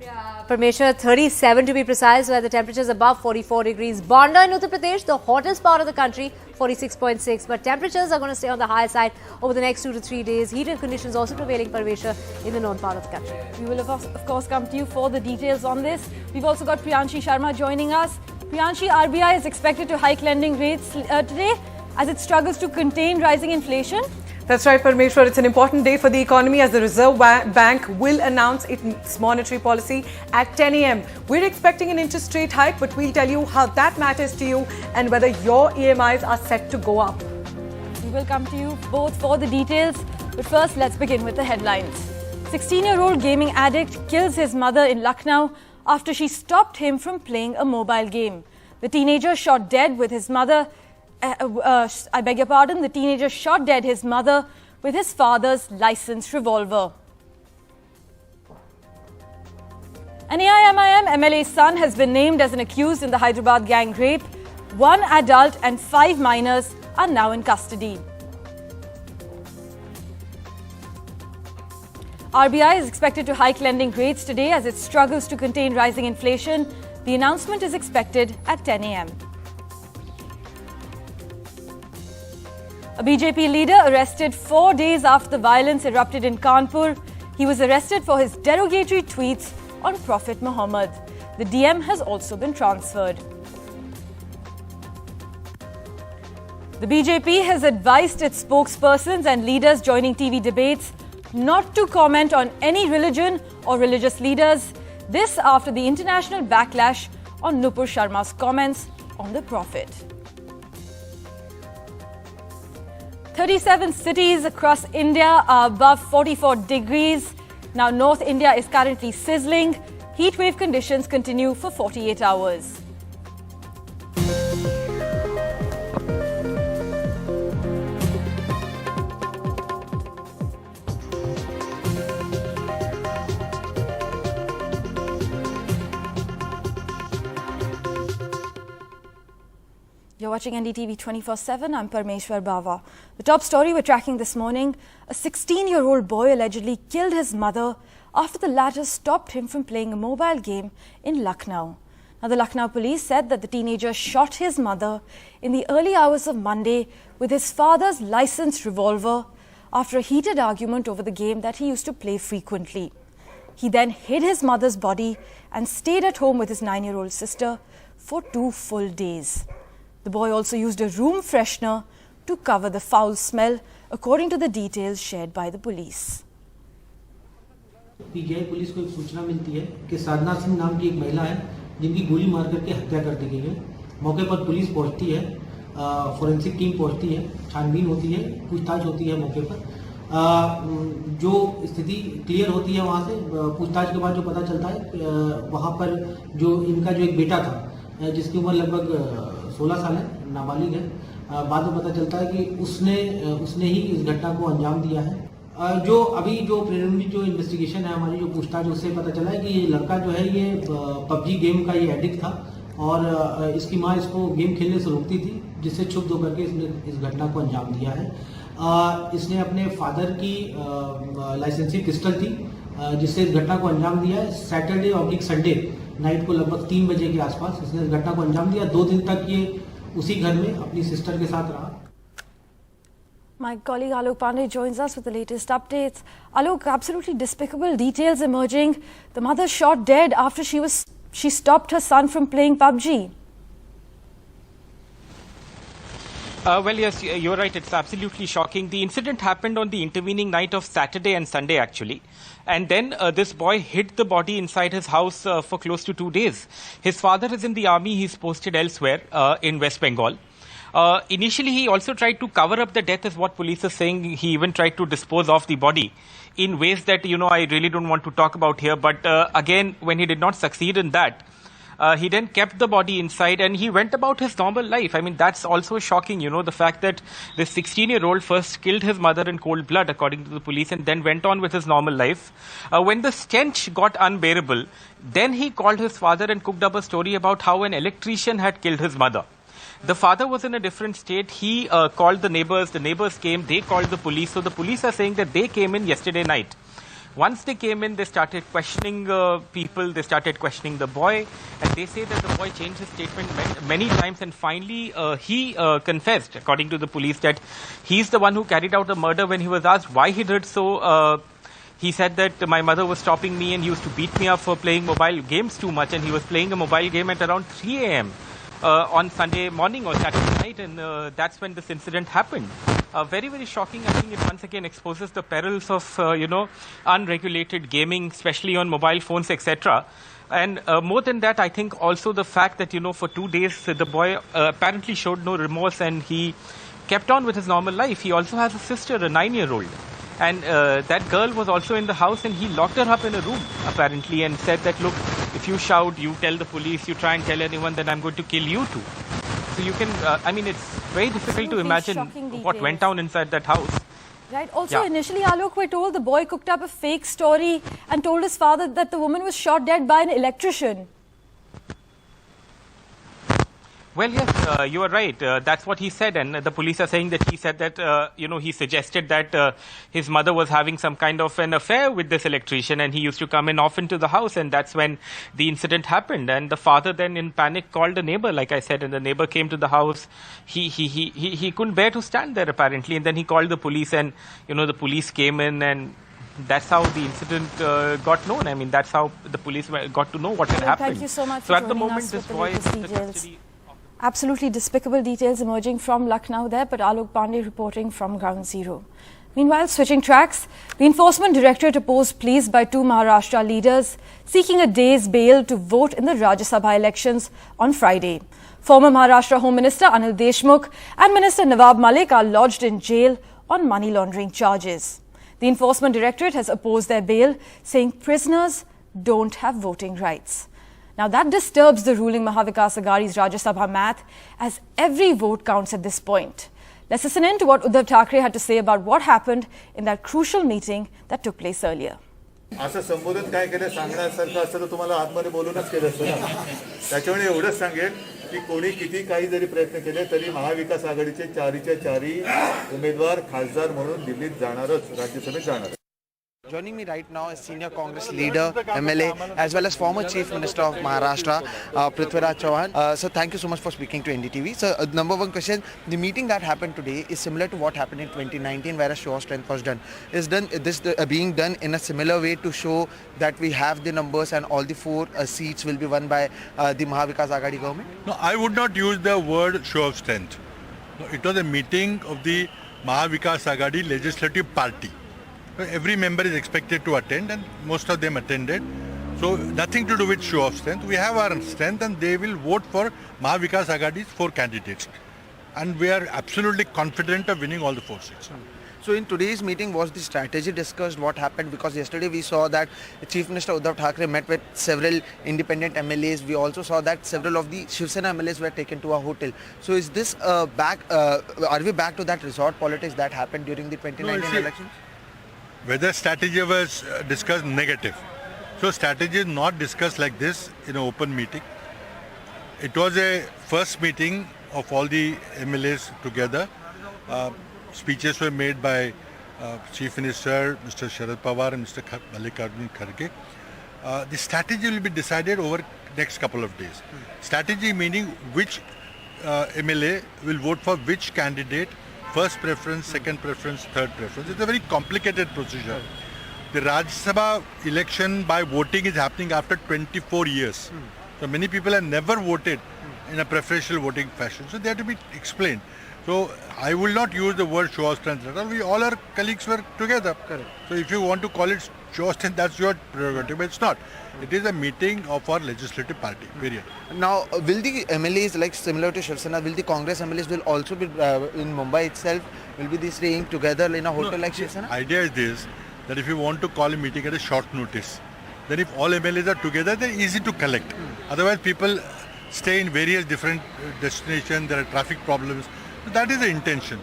Parmeshwar, 37 to be precise, where the temperature is above 44 degrees. Banda in Uttar Pradesh, the hottest part of the country, 46.6. But temperatures are going to stay on the higher side over the next 2 to 3 days. Heated conditions also prevailing, Parmeshwar, in the north part of the country. We will, of course, come to you for the details on this. We've also got Priyanshi Sharma joining us. Priyanshi, RBI is expected to hike lending rates today as it struggles to contain rising inflation. That's right, Parmeshwar. It's an important day for the economy as the Reserve Bank will announce its monetary policy at 10 a.m. We're expecting an interest rate hike, but we'll tell you how that matters to you and whether your EMIs are set to go up. We will come to you both for the details. But first, let's begin with the headlines. 16-year-old gaming addict kills his mother in Lucknow after she stopped him from playing a mobile game. The teenager shot dead with his mother. The teenager shot dead his mother with his father's licensed revolver. An AIMIM MLA's son has been named as an accused in the Hyderabad gang rape. 1 adult and 5 minors are now in custody. RBI is expected to hike lending rates today as it struggles to contain rising inflation. The announcement is expected at 10 a.m. A BJP leader arrested 4 days after the violence erupted in Kanpur. He was arrested for his derogatory tweets on Prophet Muhammad. The DM has also been transferred. The BJP has advised its spokespersons and leaders joining TV debates not to comment on any religion or religious leaders. This after the international backlash on Nupur Sharma's comments on the Prophet. 37 cities across India are above 44 degrees. Now, North India is currently sizzling. Heatwave conditions continue for 48 hours. You're watching NDTV 24/7. I'm Parmeshwar Bava. The top story we're tracking this morning, a 16-year-old boy allegedly killed his mother after the latter stopped him from playing a mobile game in Lucknow. Now, the Lucknow police said that the teenager shot his mother in the early hours of Monday with his father's licensed revolver after a heated argument over the game that he used to play frequently. He then hid his mother's body and stayed at home with his 9-year-old sister for 2 full days. The boy also used a room freshener to cover the foul smell, according to the details shared by the police. PGI police को एक सूचना मिलती है कि साधना सिंह नाम की एक महिला है जिनकी गोली मार करके हत्या कर दी गई है। मौके पर पुलिस पहुंचती है, फोरेंसिक टीम पहुंचती है, छानबीन होती है, पूछताछ होती है मौके पर। जो स्थिति क्लियर होती है वहाँ से पूछताछ के बाद जो पता चलता है वहाँ पर जो इनका जो एक बेटा था जिसकी उम्र लगभग 16 साल है, नाबालिग है, बाद में पता चलता है कि उसने ही इस घटना को अंजाम दिया है। जो अभी जो प्रिलिमिनरी जो इन्वेस्टिगेशन है हमारी जो पूछताछ उससे पता चला है कि ये लड़का जो है ये पबजी गेम का ये एडिक्ट था और इसकी माँ इसको गेम खेलने से रोकती थी, जिससे क्षुब्ध होकर के इसने इस घटना को अंजाम दिया है। इसने अपने फादर की लाइसेंसी पिस्टल थी जिससे इस घटना को अंजाम दिया है। सैटरडे और संडे नाइट को लगभग 3 बजे के आसपास इसने इस घटना को अंजाम दिया। 2 दिन तक ये उसी घर में अपनी सिस्टर के साथ रहा। My colleague Alok Pandey joins us with the latest updates. Alok, absolutely despicable details emerging. The mother shot dead after she stopped her son from playing PUBG. Well, yes, you're right. It's absolutely shocking. The incident happened on the intervening night of Saturday and Sunday, actually. And then this boy hid the body inside his house for close to 2 days. His father is in the army. He's posted elsewhere in West Bengal. Initially, he also tried to cover up the death, is what police are saying. He even tried to dispose of the body in ways that, I really don't want to talk about here. But again, when he did not succeed in that, he then kept the body inside and he went about his normal life. I mean, that's also shocking, the fact that this 16-year-old first killed his mother in cold blood, according to the police, and then went on with his normal life. When the stench got unbearable, then he called his father and cooked up a story about how an electrician had killed his mother. The father was in a different state. He called the neighbors came, they called the police. So the police are saying that they came in yesterday night. Once they came in, they started questioning people, they started questioning the boy, and they say that the boy changed his statement many times, and finally he confessed, according to the police, that he's the one who carried out the murder. When he was asked why he did so, he said that my mother was stopping me and used to beat me up for playing mobile games too much, and he was playing a mobile game at around 3 a.m. On Sunday morning or Saturday night, and that's when this incident happened. Very, very shocking. I think it once again exposes the perils of, unregulated gaming, especially on mobile phones, etc. And more than that, I think also the fact that, for 2 days, the boy apparently showed no remorse and he kept on with his normal life. He also has a sister, a 9-year-old. And that girl was also in the house, and he locked her up in a room, apparently, and said that, look, if you shout, you tell the police, you try and tell anyone, then I'm going to kill you too. So you can, it's very difficult to imagine what went down inside that house. Right. Also, initially, Alok, we're told the boy cooked up a fake story and told his father that the woman was shot dead by an electrician. Well, yes, you are right. That's what he said. And the police are saying that he said that, he suggested that his mother was having some kind of an affair with this electrician, and he used to come in often to the house, and that's when the incident happened. And the father then in panic called a neighbor, like I said, and the neighbor came to the house. He couldn't bear to stand there, apparently. And then he called the police, and, the police came in, and that's how the incident got known. I mean, that's how the police got to know what had happened. Thank you so much so for at the joining moment, us this with boy the latest is in the details. custody. Absolutely despicable details emerging from Lucknow there, but Alok Pandey reporting from Ground Zero. Meanwhile, switching tracks, the Enforcement Directorate opposed pleas by 2 Maharashtra leaders seeking a day's bail to vote in the Rajya Sabha elections on Friday. Former Maharashtra Home Minister Anil Deshmukh and Minister Nawab Malik are lodged in jail on money laundering charges. The Enforcement Directorate has opposed their bail, saying prisoners don't have voting rights. Now, that disturbs the ruling Mahavikas Aghadi's Rajya Sabha math, as every vote counts at this point. Let's listen in to what Uddhav Thackeray had to say about what happened in that crucial meeting that took place earlier. असं संबोधन काय केलं सांगण्यासारखं असतं तर तुम्हाला आतमध्ये बोलूनच केलं असतं ना. त्याच्यामुळे एवढंच सांगेल की कोणी किती काही जरी प्रयत्न केले तरी महाविकास आघाडीचे 4च्या 4 उमेदवार खासदार म्हणून दिल्लीत जाणारच, राज्यसभेत जाणार. Joining me right now is senior Congress leader, MLA, as well as former Chief Minister of Maharashtra, Prithviraj Chauhan. So thank you so much for speaking to NDTV. So number one question, the meeting that happened today is similar to what happened in 2019 where a show of strength was done. Is this being done in a similar way to show that we have the numbers and all the 4 seats will be won by the Mahavikas Aghadi government? No, I would not use the word show of strength. No, it was a meeting of the Mahavikas Aghadi Legislative Party. Every member is expected to attend, and most of them attended. So nothing to do with show of strength. We have our strength, and they will vote for Mahavikas Aghadi's 4 candidates. And we are absolutely confident of winning all the 4 seats. So in today's meeting, was the strategy discussed? What happened? Because yesterday we saw that Chief Minister Uddhav Thackeray met with several independent MLAs. We also saw that several of the Shiv Sena MLAs were taken to a hotel. So is this back? Are we back to that resort politics that happened during the 2019 elections? Whether strategy was discussed, negative. So strategy is not discussed like this in an open meeting. It was a first meeting of all the MLAs together. Speeches were made by Chief Minister, Mr. Sharad Pawar and Mr. Mallikarjun Kharge. The strategy will be decided over next couple of days. Strategy meaning which MLA will vote for which candidate, first preference, second preference, third preference. It's a very complicated procedure. The Rajya Sabha election by voting is happening after 24 years. So many people have never voted in a preferential voting fashion. So they have to be explained. So I will not use the word show of strength at all. All our colleagues were together. Correct. So if you want to call it show of strength, that's your prerogative. But it's not. It is a meeting of our legislative party, period. Now, will the MLAs, like similar to Shiv Sena, will the Congress MLAs will also be in Mumbai itself, will be they staying together in a hotel like Shiv Sena? Idea is this, that if you want to call a meeting at a short notice, then if all MLAs are together, they're easy to collect. Otherwise, people stay in various different destinations, there are traffic problems. So that is the intention.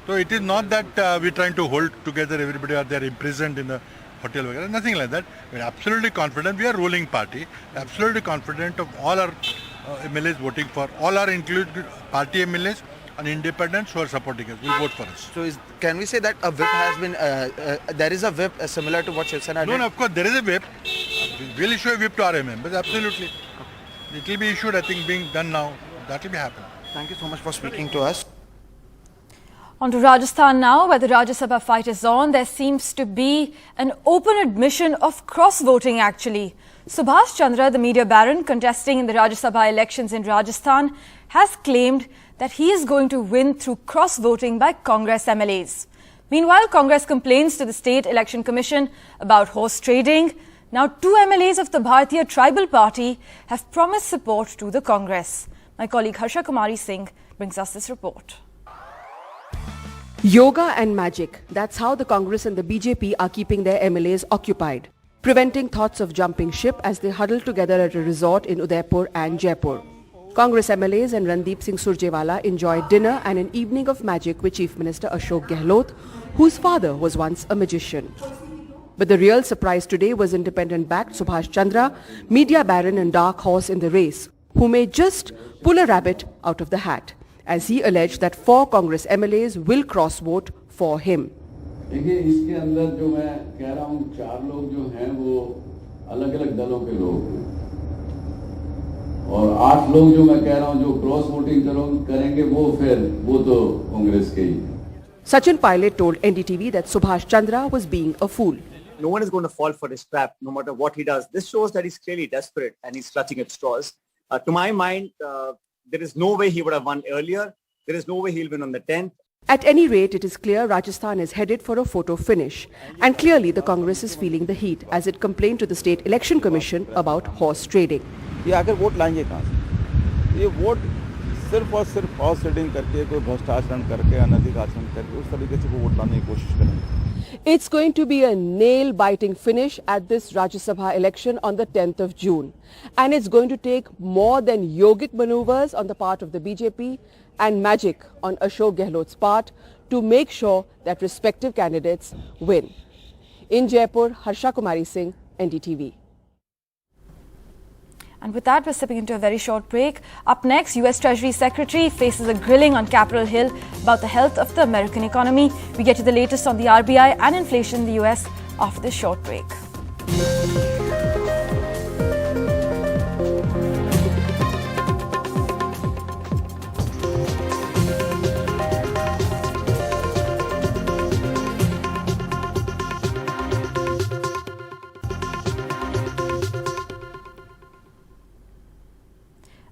So it is not that we're trying to hold together everybody or they're imprisoned in a hotel, nothing like that. We're absolutely confident. We are a ruling party, absolutely confident of all our MLAs voting for, all our included party MLAs, and independents who are supporting us will vote for us. So can we say that a whip has been, there is a whip similar to what Shiv Sena did? No, of course there is a whip. We'll issue a whip to RMM, but absolutely. It will be issued, I think, being done now. That will be happening. Thank you so much for speaking to us. On to Rajasthan now, where the Rajya Sabha fight is on. There seems to be an open admission of cross-voting actually. Subhash Chandra, the media baron contesting in the Rajya Sabha elections in Rajasthan, has claimed that he is going to win through cross-voting by Congress MLAs. Meanwhile, Congress complains to the State Election Commission about horse trading. Now, 2 MLAs of the Bharatiya Tribal Party have promised support to the Congress. My colleague Harsha Kumari Singh brings us this report. Yoga and magic. That's how the Congress and the BJP are keeping their MLAs occupied, preventing thoughts of jumping ship as they huddle together at a resort in Udaipur and Jaipur. Congress MLAs and Randeep Singh Surjewala enjoyed dinner and an evening of magic with Chief Minister Ashok Gehlot, whose father was once a magician. But the real surprise today was independent-backed Subhash Chandra, media baron and dark horse in the race, who may just pull a rabbit out of the hat, as he alleged that 4 Congress MLAs will cross-vote for him. देखिए इसके अंदर जो मैं कह रहा हूँ 4 लोग जो हैं वो अलग-अलग दलों के लोग हैं और 8 लोग जो मैं कह रहा हूँ जो क्रॉस वोटिंग करेंगे वो तो कांग्रेस के ही। Sachin Pilot told NDTV that Subhash Chandra was being a fool. No one is going to fall for his trap, no matter what he does. This shows that he's clearly desperate and he's clutching at straws. To my mind, there is no way he would have won earlier. There is no way he'll win on the 10th. At any rate, it is clear Rajasthan is headed for a photo finish. And clearly the Congress is feeling the heat as it complained to the State Election Commission about horse trading. ये आकर vote लाएंगे कहाँ से? ये vote सिर्फ और सिर्फ horse trading करके कोई भ्रष्ट आचरण करके अनैतिक आचरण करके उस तरीके से वो वोट लाने की कोशिश करेंगे. It's going to be a nail-biting finish at this Rajya Sabha election on the 10th of June. And it's going to take more than yogic maneuvers on the part of the BJP and magic on Ashok Gehlot's part to make sure that respective candidates win. In Jaipur, Harsha Kumari Singh, NDTV. And with that, we're stepping into a very short break. Up next, US Treasury Secretary faces a grilling on Capitol Hill about the health of the American economy. We get you the latest on the RBI and inflation in the US after this short break.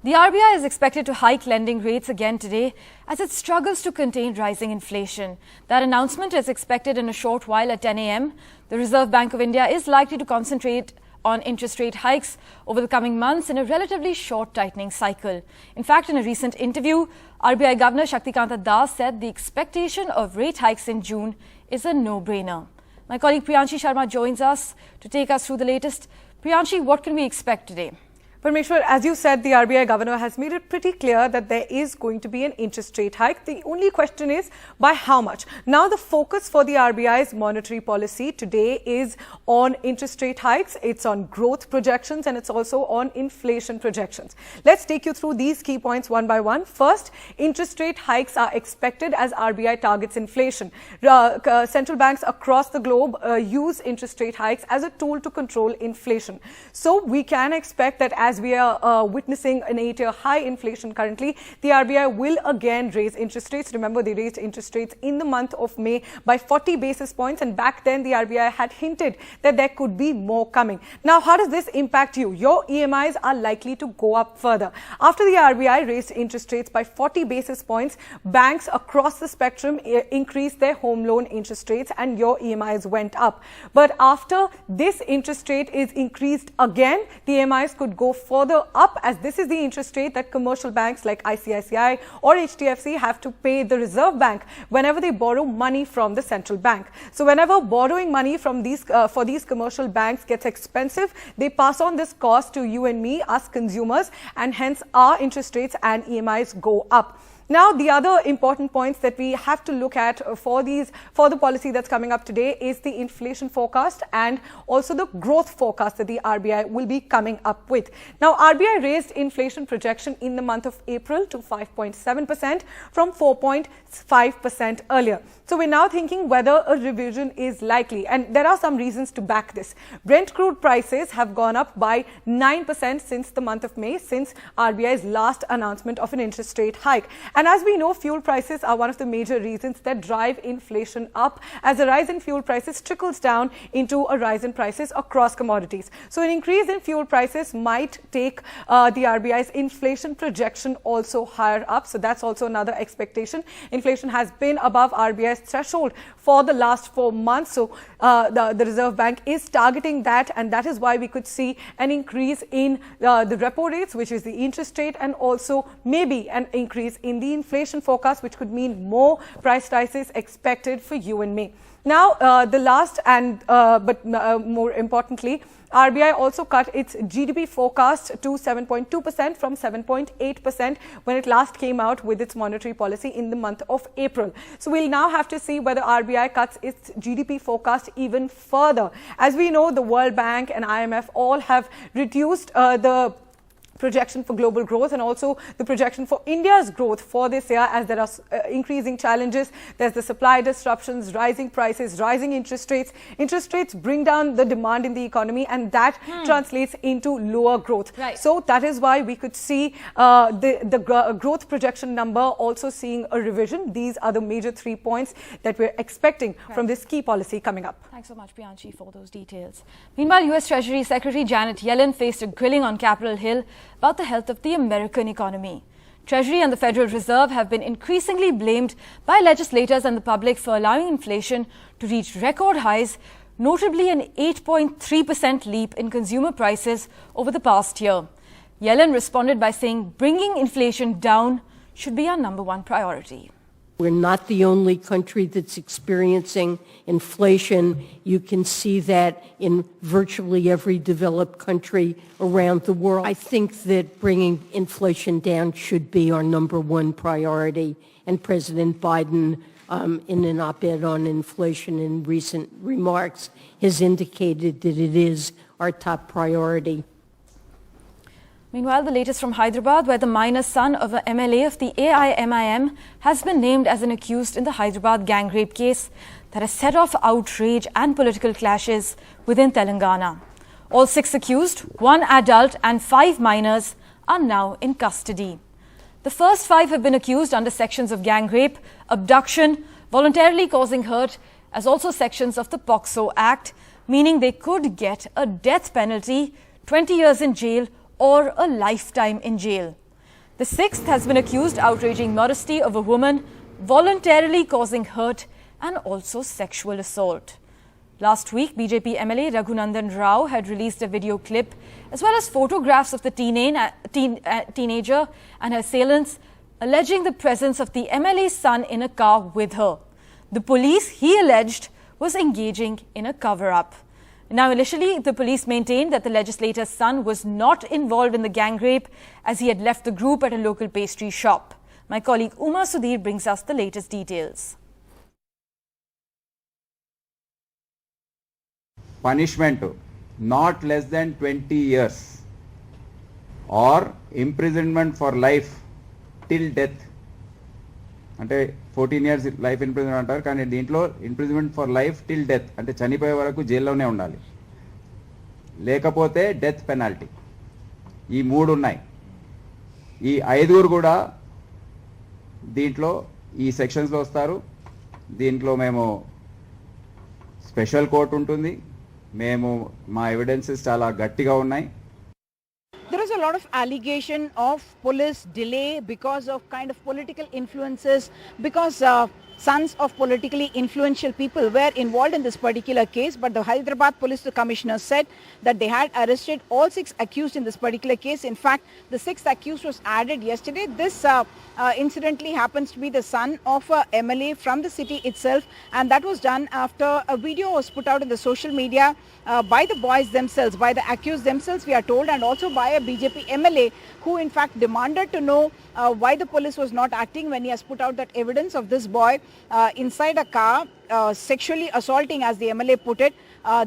The RBI is expected to hike lending rates again today as it struggles to contain rising inflation. That announcement is expected in a short while at 10 a.m. The Reserve Bank of India is likely to concentrate on interest rate hikes over the coming months in a relatively short tightening cycle. In fact, in a recent interview, RBI Governor Shaktikanta Das said the expectation of rate hikes in June is a no-brainer. My colleague Priyanshi Sharma joins us to take us through the latest. Priyanshi, what can we expect today? Parmeshwar, as you said, the RBI governor has made it pretty clear that there is going to be an interest rate hike. The only question is by how much? Now, the focus for the RBI's monetary policy today is on interest rate hikes. It's on growth projections and it's also on inflation projections. Let's take you through these key points one by one. First, interest rate hikes are expected as RBI targets inflation. Central banks across the globe use interest rate hikes as a tool to control inflation. So we can expect that as we are witnessing an 8-year high inflation currently, the RBI will again raise interest rates. Remember, they raised interest rates in the month of May by 40 basis points, and back then the RBI had hinted that there could be more coming. Now, how does this impact you? Your EMIs are likely to go up further. After the RBI raised interest rates by 40 basis points, banks across the spectrum increased their home loan interest rates and your EMIs went up. But after this interest rate is increased again, the EMIs could go further up, as this is the interest rate that commercial banks like ICICI or HDFC have to pay the Reserve Bank whenever they borrow money from the central bank. So whenever borrowing money from these for these commercial banks gets expensive, they pass on this cost to you and me, us consumers, and hence our interest rates and EMIs go up. Now, the other important points that we have to look at for the policy that's coming up today is the inflation forecast and also the growth forecast that the RBI will be coming up with. Now, RBI raised inflation projection in the month of April to 5.7% from 4.5% earlier. So we're now thinking whether a revision is likely, and there are some reasons to back this. Brent crude prices have gone up by 9% since the month of May, since RBI's last announcement of an interest rate hike. And as we know, fuel prices are one of the major reasons that drive inflation up, as a rise in fuel prices trickles down into a rise in prices across commodities. So an increase in fuel prices might take the RBI's inflation projection also higher up. So that's also another expectation. Inflation has been above RBI's threshold for the last 4 months. So the Reserve Bank is targeting that, and that is why we could see an increase in the repo rates, which is the interest rate, and also maybe an increase in the inflation forecast, which could mean more price rises expected for you and me. Now, the last and but more importantly, RBI also cut its GDP forecast to 7.2% from 7.8% when it last came out with its monetary policy in the month of April. So we'll now have to see whether RBI cuts its GDP forecast even further. As we know, the World Bank and IMF all have reduced the projection for global growth and also the projection for India's growth for this year, as there are increasing challenges. There's the supply disruptions, rising prices, rising interest rates. Interest rates bring down the demand in the economy, and that translates into lower growth. Right. So that is why we could see the growth projection number also seeing a revision. These are the major 3 points that we're expecting from this key policy coming up. Thanks so much, Priyanshi, for those details. Meanwhile, US Treasury Secretary Janet Yellen faced a grilling on Capitol Hill about the health of the American economy. Treasury and the Federal Reserve have been increasingly blamed by legislators and the public for allowing inflation to reach record highs, notably an 8.3% leap in consumer prices over the past year. Yellen responded by saying bringing inflation down should be our #1 priority. We're not the only country that's experiencing inflation. You can see that in virtually every developed country around the world. I think that bringing inflation down should be our #1 priority. And President Biden, in an op-ed on inflation in recent remarks, has indicated that it is our top priority. Meanwhile, the latest from Hyderabad, where the minor son of an MLA of the AIMIM has been named as an accused in the Hyderabad gang rape case that has set off outrage and political clashes within Telangana. All 6 accused, 1 adult and 5 minors, are now in custody. The first 5 have been accused under sections of gang rape, abduction, voluntarily causing hurt, as also sections of the POCSO Act, meaning they could get a death penalty, 20 years in jail, or a lifetime in jail. The 6th has been accused outraging modesty of a woman, voluntarily causing hurt, and also sexual assault. Last week, BJP MLA Raghunandan Rao had released a video clip as well as photographs of the teenager and her assailants, alleging the presence of the MLA's son in a car with her. The police, he alleged, was engaging in a cover-up. Now, initially, the police maintained that the legislator's son was not involved in the gang rape, as he had left the group at a local pastry shop. My colleague Uma Sudhir brings us the latest details. Punishment not less than 20 years or imprisonment for life till death. అంటే 14 years life imprisonment అంటారు, కానీ దీంట్లో imprisonment for life till death, అంటే చనిపోయే వరకు జైల్లోనే ఉండాలి, లేకపోతే డెత్ పెనాల్టీ. ఈ 3 ఉన్నాయి. ఈ 5 కూడా దీంట్లో ఈ సెక్షన్స్లో వస్తారు. దీంట్లో మేము స్పెషల్ కోర్ట్ ఉంటుంది. మేము మా ఎవిడెన్సెస్ చాలా గట్టిగా ఉన్నాయి. There is a lot of allegation of police delay because of kind of political influences, because sons of politically influential people were involved in this particular case, but the Hyderabad Police Commissioner said that they had arrested all 6 accused in this particular case. In fact, the 6th accused was added yesterday. This incidentally happens to be the son of a MLA from the city itself, and that was done after a video was put out in the social media by the boys themselves, by the accused themselves, we are told, and also by a BJP BJP MLA, who in fact demanded to know why the police was not acting when he has put out that evidence of this boy inside a car sexually assaulting, as the MLA put it,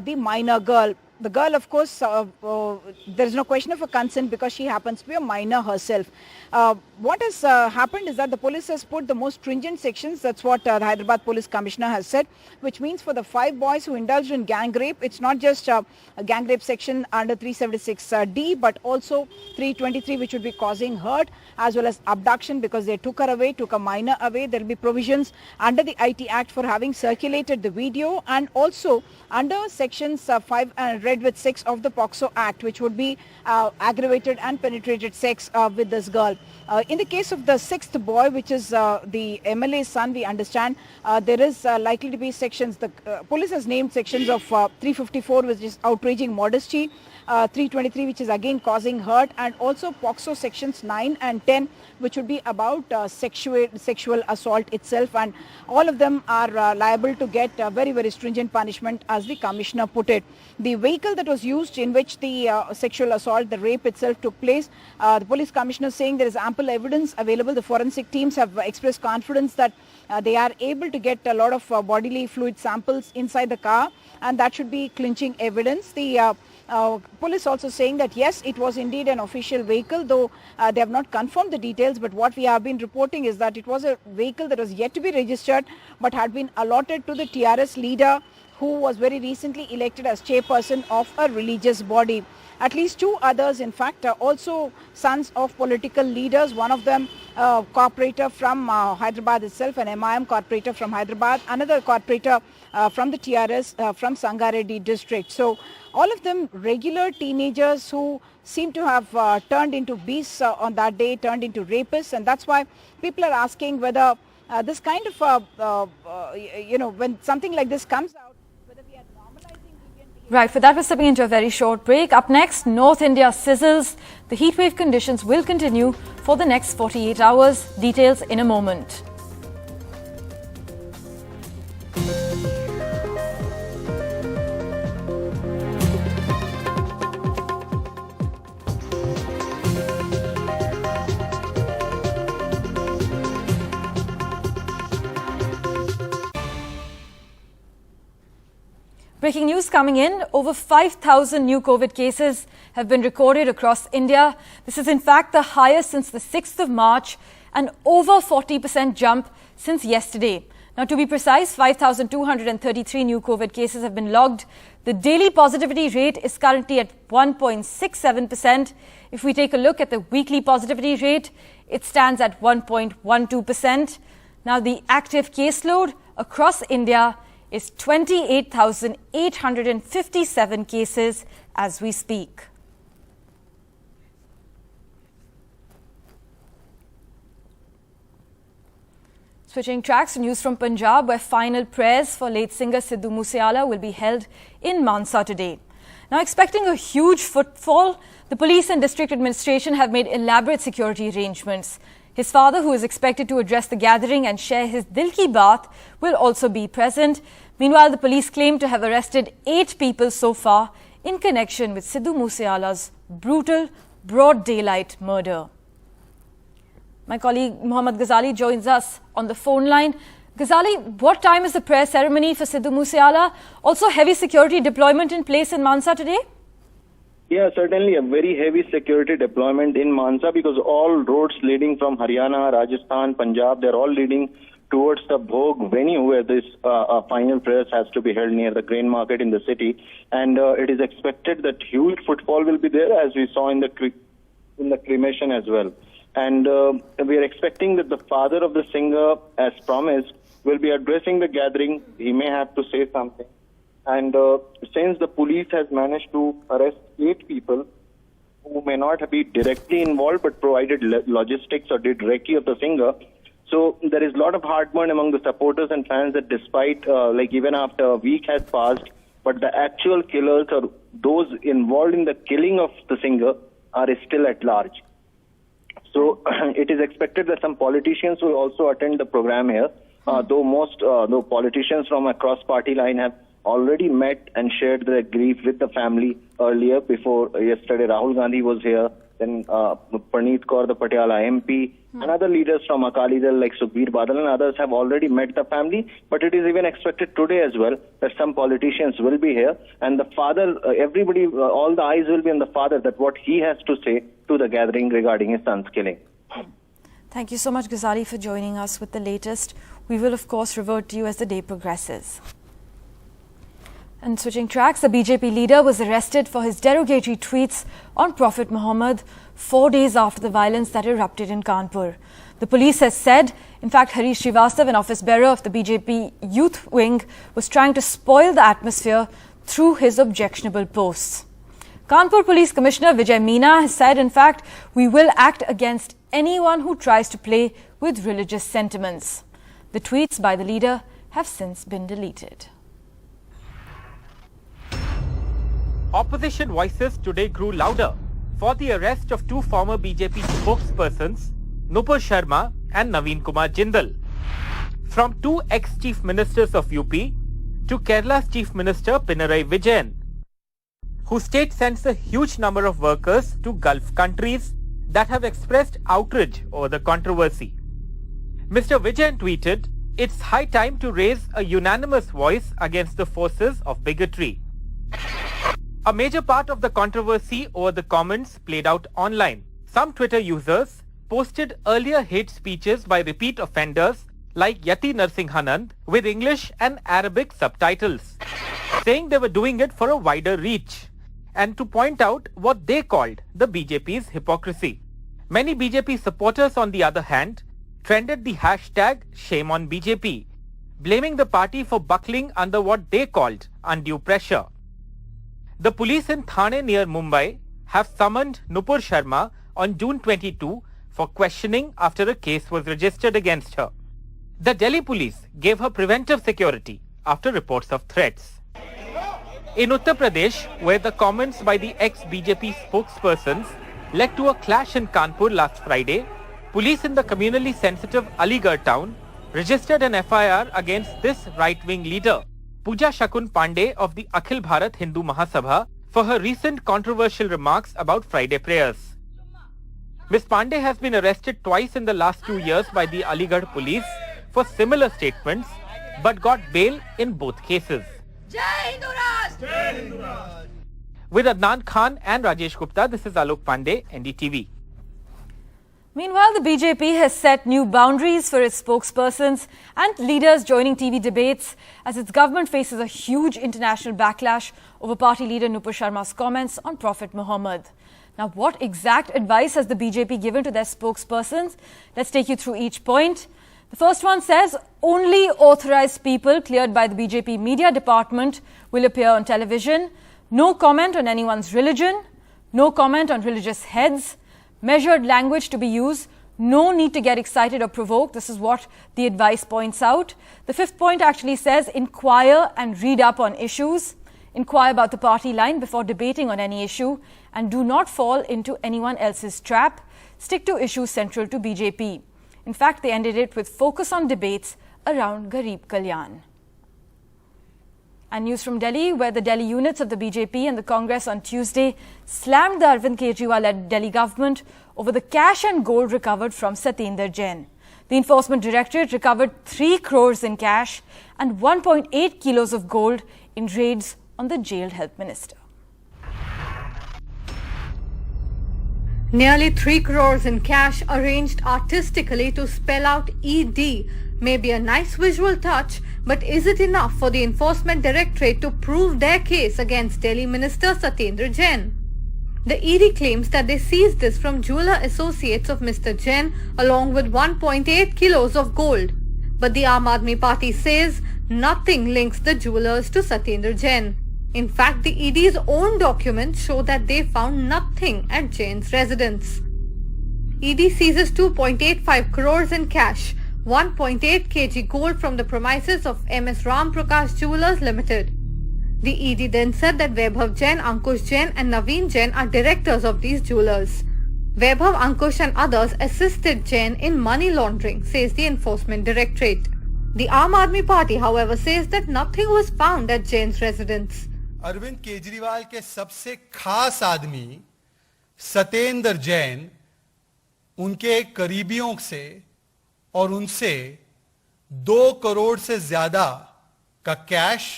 the minor girl. The girl, of course, there is no question of a consent because she happens to be a minor herself. What has happened is that the police has put the most stringent sections. That's what the Hyderabad Police Commissioner has said, which means for the 5 boys who indulged in gang rape, it's not just a gang rape section under 376D, but also 323, which would be causing hurt, as well as abduction because they took her away, took a minor away. There will be provisions under the IT Act for having circulated the video, and also under sections 5 and read with 6 of the POCSO Act, which would be aggravated and penetrated sex with this girl. In the case of the 6th boy, which is the MLA's son, we understand there is likely to be sections, the police has named sections of 354, which is outraging modesty, 323, which is again causing hurt, and also POCSO sections 9 and 10, which would be about sexual assault itself, and all of them are liable to get very, very stringent punishment, as the commissioner put it. The vehicle that was used in which the sexual assault, the rape itself took place, the police commissioner saying there is ample evidence available. The forensic teams have expressed confidence that they are able to get a lot of bodily fluid samples inside the car, and that should be clinching evidence. The police also saying that yes, it was indeed an official vehicle, though they have not confirmed the details, but what we have been reporting is that it was a vehicle that was yet to be registered but had been allotted to the TRS leader, who was very recently elected as chairperson of a religious body. At least 2 others, in fact, are also sons of political leaders. One of them corporator from Hyderabad itself, an AIMIM corporator from Hyderabad, another corporator from the TRS from Sangareddy district. So all of them regular teenagers who seem to have turned into beasts on that day, turned into rapists, and that's why people are asking whether this kind of, when something like this comes out, whether we are normalizing deviant behavior. Right, for that we're stepping into a very short break. Up next, North India sizzles. The heatwave conditions will continue for the next 48 hours. Details in a moment. Breaking news coming in, over 5,000 new COVID cases have been recorded across India. This is in fact the highest since the 6th of March and over 40% jump since yesterday. Now to be precise, 5,233 new COVID cases have been logged. The daily positivity rate is currently at 1.67%. If we take a look at the weekly positivity rate, it stands at 1.12%. Now the active caseload across India is 28,857 cases as we speak. Switching tracks to news from Punjab, where final prayers for late singer Sidhu Moose Wala will be held in Mansa today. Now, expecting a huge footfall, the police and district administration have made elaborate security arrangements. His father, who is expected to address the gathering and share his Dil Ki Baat, will also be present. Meanwhile, the police claim to have arrested 8 people so far in connection with Sidhu Moose Wala's brutal, broad daylight murder. My colleague Mohammad Ghazali joins us on the phone line. Ghazali, what time is the prayer ceremony for Sidhu Moose Wala? Also, heavy security deployment in place in Mansa today? Yeah, certainly a very heavy security deployment in Mansa, because all roads leading from Haryana, Rajasthan, Punjab, they're all leading towards the Bhog venue where this final prayers has to be held near the grain market in the city. And it is expected that huge footfall will be there, as we saw in the cremation as well. And we are expecting that the father of the singer, as promised, will be addressing the gathering. He may have to say something. And since the police has managed to arrest 8 people who may not be directly involved but provided logistics or did recce of the singer, so there is a lot of heartburn among the supporters and fans that despite, even after a week has passed, but the actual killers or those involved in the killing of the singer are still at large. So it is expected that some politicians will also attend the program here, though politicians from across party line have already met and shared their grief with the family earlier. Before yesterday, Rahul Gandhi was here, then Praneet Kaur, the Patiala MP, and other leaders from Akali Dal like Sukhbir Badal and others have already met the family. But it is even expected today as well that some politicians will be here, and the father, everybody, all the eyes will be on the father, that what he has to say to the gathering regarding his son's killing. Thank you so much, Ghazali, for joining us with the latest. We will, of course, revert to you as the day progresses. And switching tracks, the BJP leader was arrested for his derogatory tweets on Prophet Muhammad 4 days after the violence that erupted in Kanpur. The police has said, in fact, Harish Srivastav, an office bearer of the BJP youth wing, was trying to spoil the atmosphere through his objectionable posts. Kanpur Police Commissioner Vijay Meena has said, in fact, we will act against anyone who tries to play with religious sentiments. The tweets by the leader have since been deleted. Opposition voices today grew louder for the arrest of two former BJP spokespersons, Nupur Sharma and Naveen Kumar Jindal. From two ex-chief ministers of UP to Kerala's Chief Minister Pinarayi Vijayan, whose state sends a huge number of workers to Gulf countries that have expressed outrage over the controversy. Mr. Vijayan tweeted, "It's high time to raise a unanimous voice against the forces of bigotry." A major part of the controversy over the comments played out online. Some Twitter users posted earlier hate speeches by repeat offenders like Yati Narsinghanand with English and Arabic subtitles, saying they were doing it for a wider reach and to point out what they called the BJP's hypocrisy. Many BJP supporters, on the other hand, trended the hashtag #ShameOnBJP, blaming the party for buckling under what they called undue pressure. The police in Thane near Mumbai have summoned Nupur Sharma on June 22 for questioning after a case was registered against her. The Delhi police gave her preventive security after reports of threats. In Uttar Pradesh, where the comments by the ex-BJP spokespersons led to a clash in Kanpur last Friday, police in the communally sensitive Aligarh town registered an FIR against this right-wing leader, Pooja Shakun Pandey of the Akhil Bharat Hindu Mahasabha, for her recent controversial remarks about Friday prayers. Ms. Pandey has been arrested twice in the last 2 years by the Aligarh police for similar statements, but got bail in both cases. With Adnan Khan and Rajesh Gupta, this is Alok Pandey, NDTV. Meanwhile, the BJP has set new boundaries for its spokespersons and leaders joining TV debates as its government faces a huge international backlash over party leader Nupur Sharma's comments on Prophet Muhammad. Now, what exact advice has the BJP given to their spokespersons? Let's take you through each point. The first one says only authorized people cleared by the BJP media department will appear on television. No comment on anyone's religion. No comment on religious heads. Measured language to be used. No need to get excited or provoked. This is what the advice points out. The fifth point actually says inquire and read up on issues. Inquire about the party line before debating on any issue, and do not fall into anyone else's trap. Stick to issues central to BJP. In fact, they ended it with focus on debates around Garib Kalyan. And news from Delhi, where the Delhi units of the BJP and the Congress on Tuesday slammed the Arvind Kejriwal-led Delhi government over the cash and gold recovered from Satyendar Jain. The Enforcement Directorate recovered 3 crores in cash and 1.8 kilos of gold in raids on the jailed health minister. Nearly 3 crores in cash arranged artistically to spell out ED may be a nice visual touch, but is it enough for the Enforcement Directorate to prove their case against Delhi Minister Satyendar Jain? The ED claims that they seized this from jeweler associates of Mr. Jain along with 1.8 kilos of gold. But the Aam Aadmi Party says nothing links the jewelers to Satyendar Jain. In fact, the ED's own documents show that they found nothing at Jain's residence. ED seizes 2.85 crores in cash, 1.8 kg gold from the premises of MS Ram Prakash Jewellers Limited. The ED then said that Vaibhav Jain, Ankush Jain and Naveen Jain are directors of these jewellers. Vaibhav, Ankush and others assisted Jain in money laundering, says the Enforcement Directorate. The Aam Aadmi Party, however, says that nothing was found at Jain's residence. Arvind Kejriwal के सबसे खास आदमी सत्येंद्र जैन उनके करीबियों से और उनसे 2 करोड़ से ज्यादा का कैश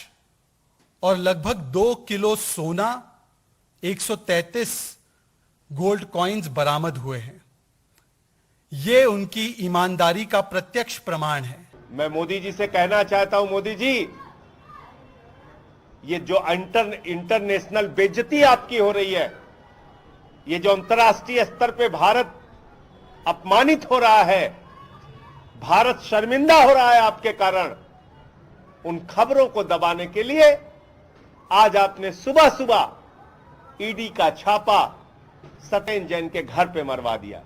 और लगभग 2 किलो सोना, 133 गोल्ड कॉइन्स बरामद हुए हैं। ये उनकी ईमानदारी का प्रत्यक्ष प्रमाण है। मैं मोदी जी से कहना चाहता हूं, मोदी जी, ये जो इंटरनेशनल बेइज्जती आपकी हो रही है, ये जो अंतर्राष्ट्रीय स्तर पे भारत अपमानित हो रहा है, भारत शर्मिंदा हो रहा है आपके कारण, उन खबरों को दबाने के लिए आज आपने सुबह सुबह ईडी का छापा सत्येंद्र जैन के घर पे मरवा दिया।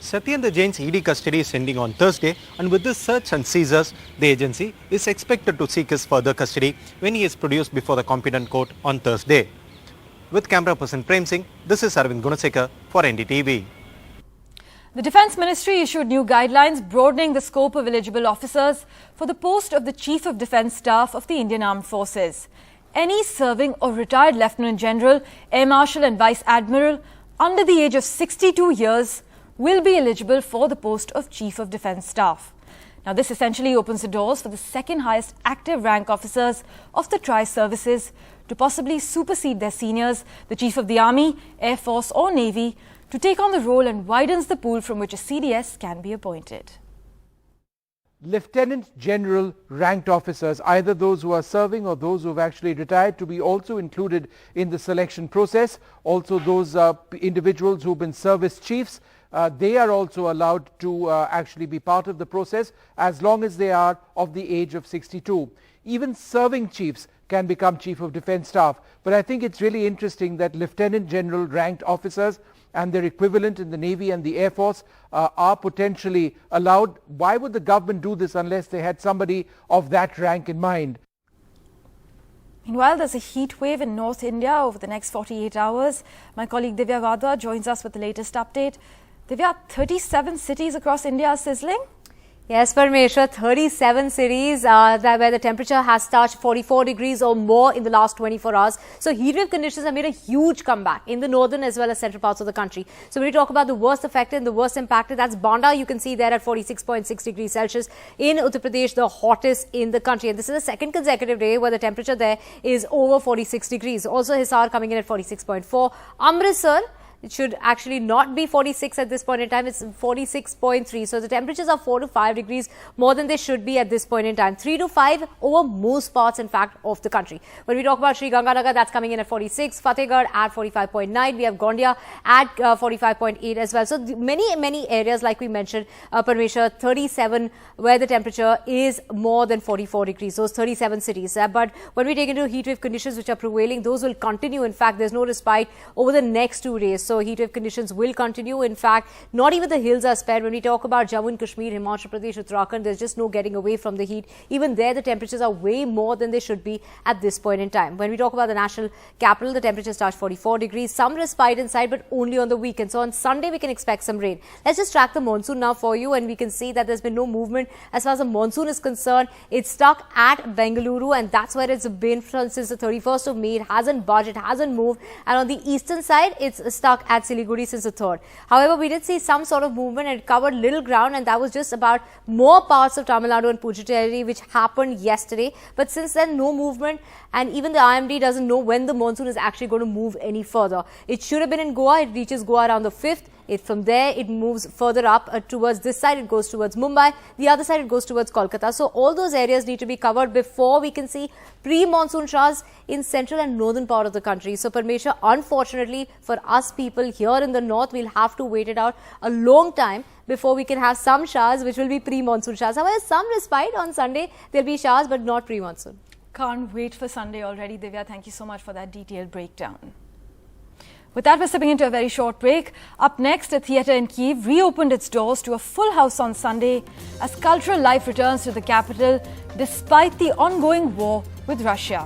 Satyendar Jain's ED custody is ending on Thursday, and with this search and seizures, the agency is expected to seek his further custody when he is produced before the competent court on Thursday. With camera person Prem Singh, this is Arvind Gunasekar for NDTV. The Defence Ministry issued new guidelines broadening the scope of eligible officers for the post of the Chief of Defence Staff of the Indian Armed Forces. Any serving or retired Lieutenant General, Air Marshal and Vice Admiral under the age of 62 years will be eligible for the post of Chief of Defence Staff. Now, this essentially opens the doors for the second highest active rank officers of the tri-services to possibly supersede their seniors, the Chief of the Army, Air Force or Navy, to take on the role and widens the pool from which a CDS can be appointed. Lieutenant General ranked officers, either those who are serving or those who have actually retired, to be also included in the selection process. Also those individuals who have been service chiefs, they are also allowed to actually be part of the process as long as they are of the age of 62. Even serving chiefs can become Chief of Defence Staff. But I think it's really interesting that Lieutenant General ranked officers and their equivalent in the Navy and the Air Force are potentially allowed. Why would the government do this unless they had somebody of that rank in mind? Meanwhile, there's a heat wave in North India over the next 48 hours. My colleague Divya Vadwa joins us with the latest update. Divya, 37 cities across India are sizzling? Yes, Parmeshwar, 37 cities where the temperature has touched 44 degrees or more in the last 24 hours. So heatwave conditions have made a huge comeback in the northern as well as central parts of the country. So when we talk about the worst affected and the worst impacted, that's Banda. You can see there at 46.6 degrees Celsius. In Uttar Pradesh, the hottest in the country. And this is the second consecutive day where the temperature there is over 46 degrees. Also Hisar coming in at 46.4. Amritsar, it should actually not be 46 at this point in time. It's 46.3. So the temperatures are 4 to 5 degrees more than they should be at this point in time. 3 to 5 over most parts, in fact, of the country. When we talk about Sri Ganganagar, that's coming in at 46. Fatehgarh at 45.9. We have Gondia at 45.8 as well. So many areas, like we mentioned, Parmeshwar, 37 where the temperature is more than 44 degrees. Those 37 cities. But when we take into heatwave conditions which are prevailing, those will continue. In fact, there's no respite over the next 2 days. So heatwave conditions will continue. In fact, not even the hills are spared. When we talk about Jammu and Kashmir, Himachal Pradesh, Uttarakhand, there's just no getting away from the heat. Even there, the temperatures are way more than they should be at this point in time. When we talk about the national capital, the temperatures touch 44 degrees. Some respite inside, but only on the weekend. So on Sunday, we can expect some rain. Let's just track the monsoon now for you, and we can see that there's been no movement as far as the monsoon is concerned. It's stuck at Bengaluru, and that's where it's been since the 31st of May. It hasn't budged, it hasn't moved. And on the eastern side, it's stuck at Siliguri since the 3rd. However, we did see some sort of movement and it covered little ground, and that was just about more parts of Tamil Nadu and Puducherry, which happened yesterday. But since then, no movement, and even the IMD doesn't know when the monsoon is actually going to move any further. It should have been in Goa. It reaches Goa around the 5th. From there, it moves further up towards this side. It goes towards Mumbai. The other side, it goes towards Kolkata. So all those areas need to be covered before we can see pre-monsoon showers in central and northern part of the country. So Parmeshwar, unfortunately for us people here in the north, we'll have to wait it out a long time before we can have some showers which will be pre-monsoon showers. However, some respite on Sunday. There'll be showers but not pre-monsoon. Can't wait for Sunday already. Divya, thank you so much for that detailed breakdown. With that, we're stepping into a very short break. Up next, a theatre in Kyiv reopened its doors to a full house on Sunday as cultural life returns to the capital despite the ongoing war with Russia.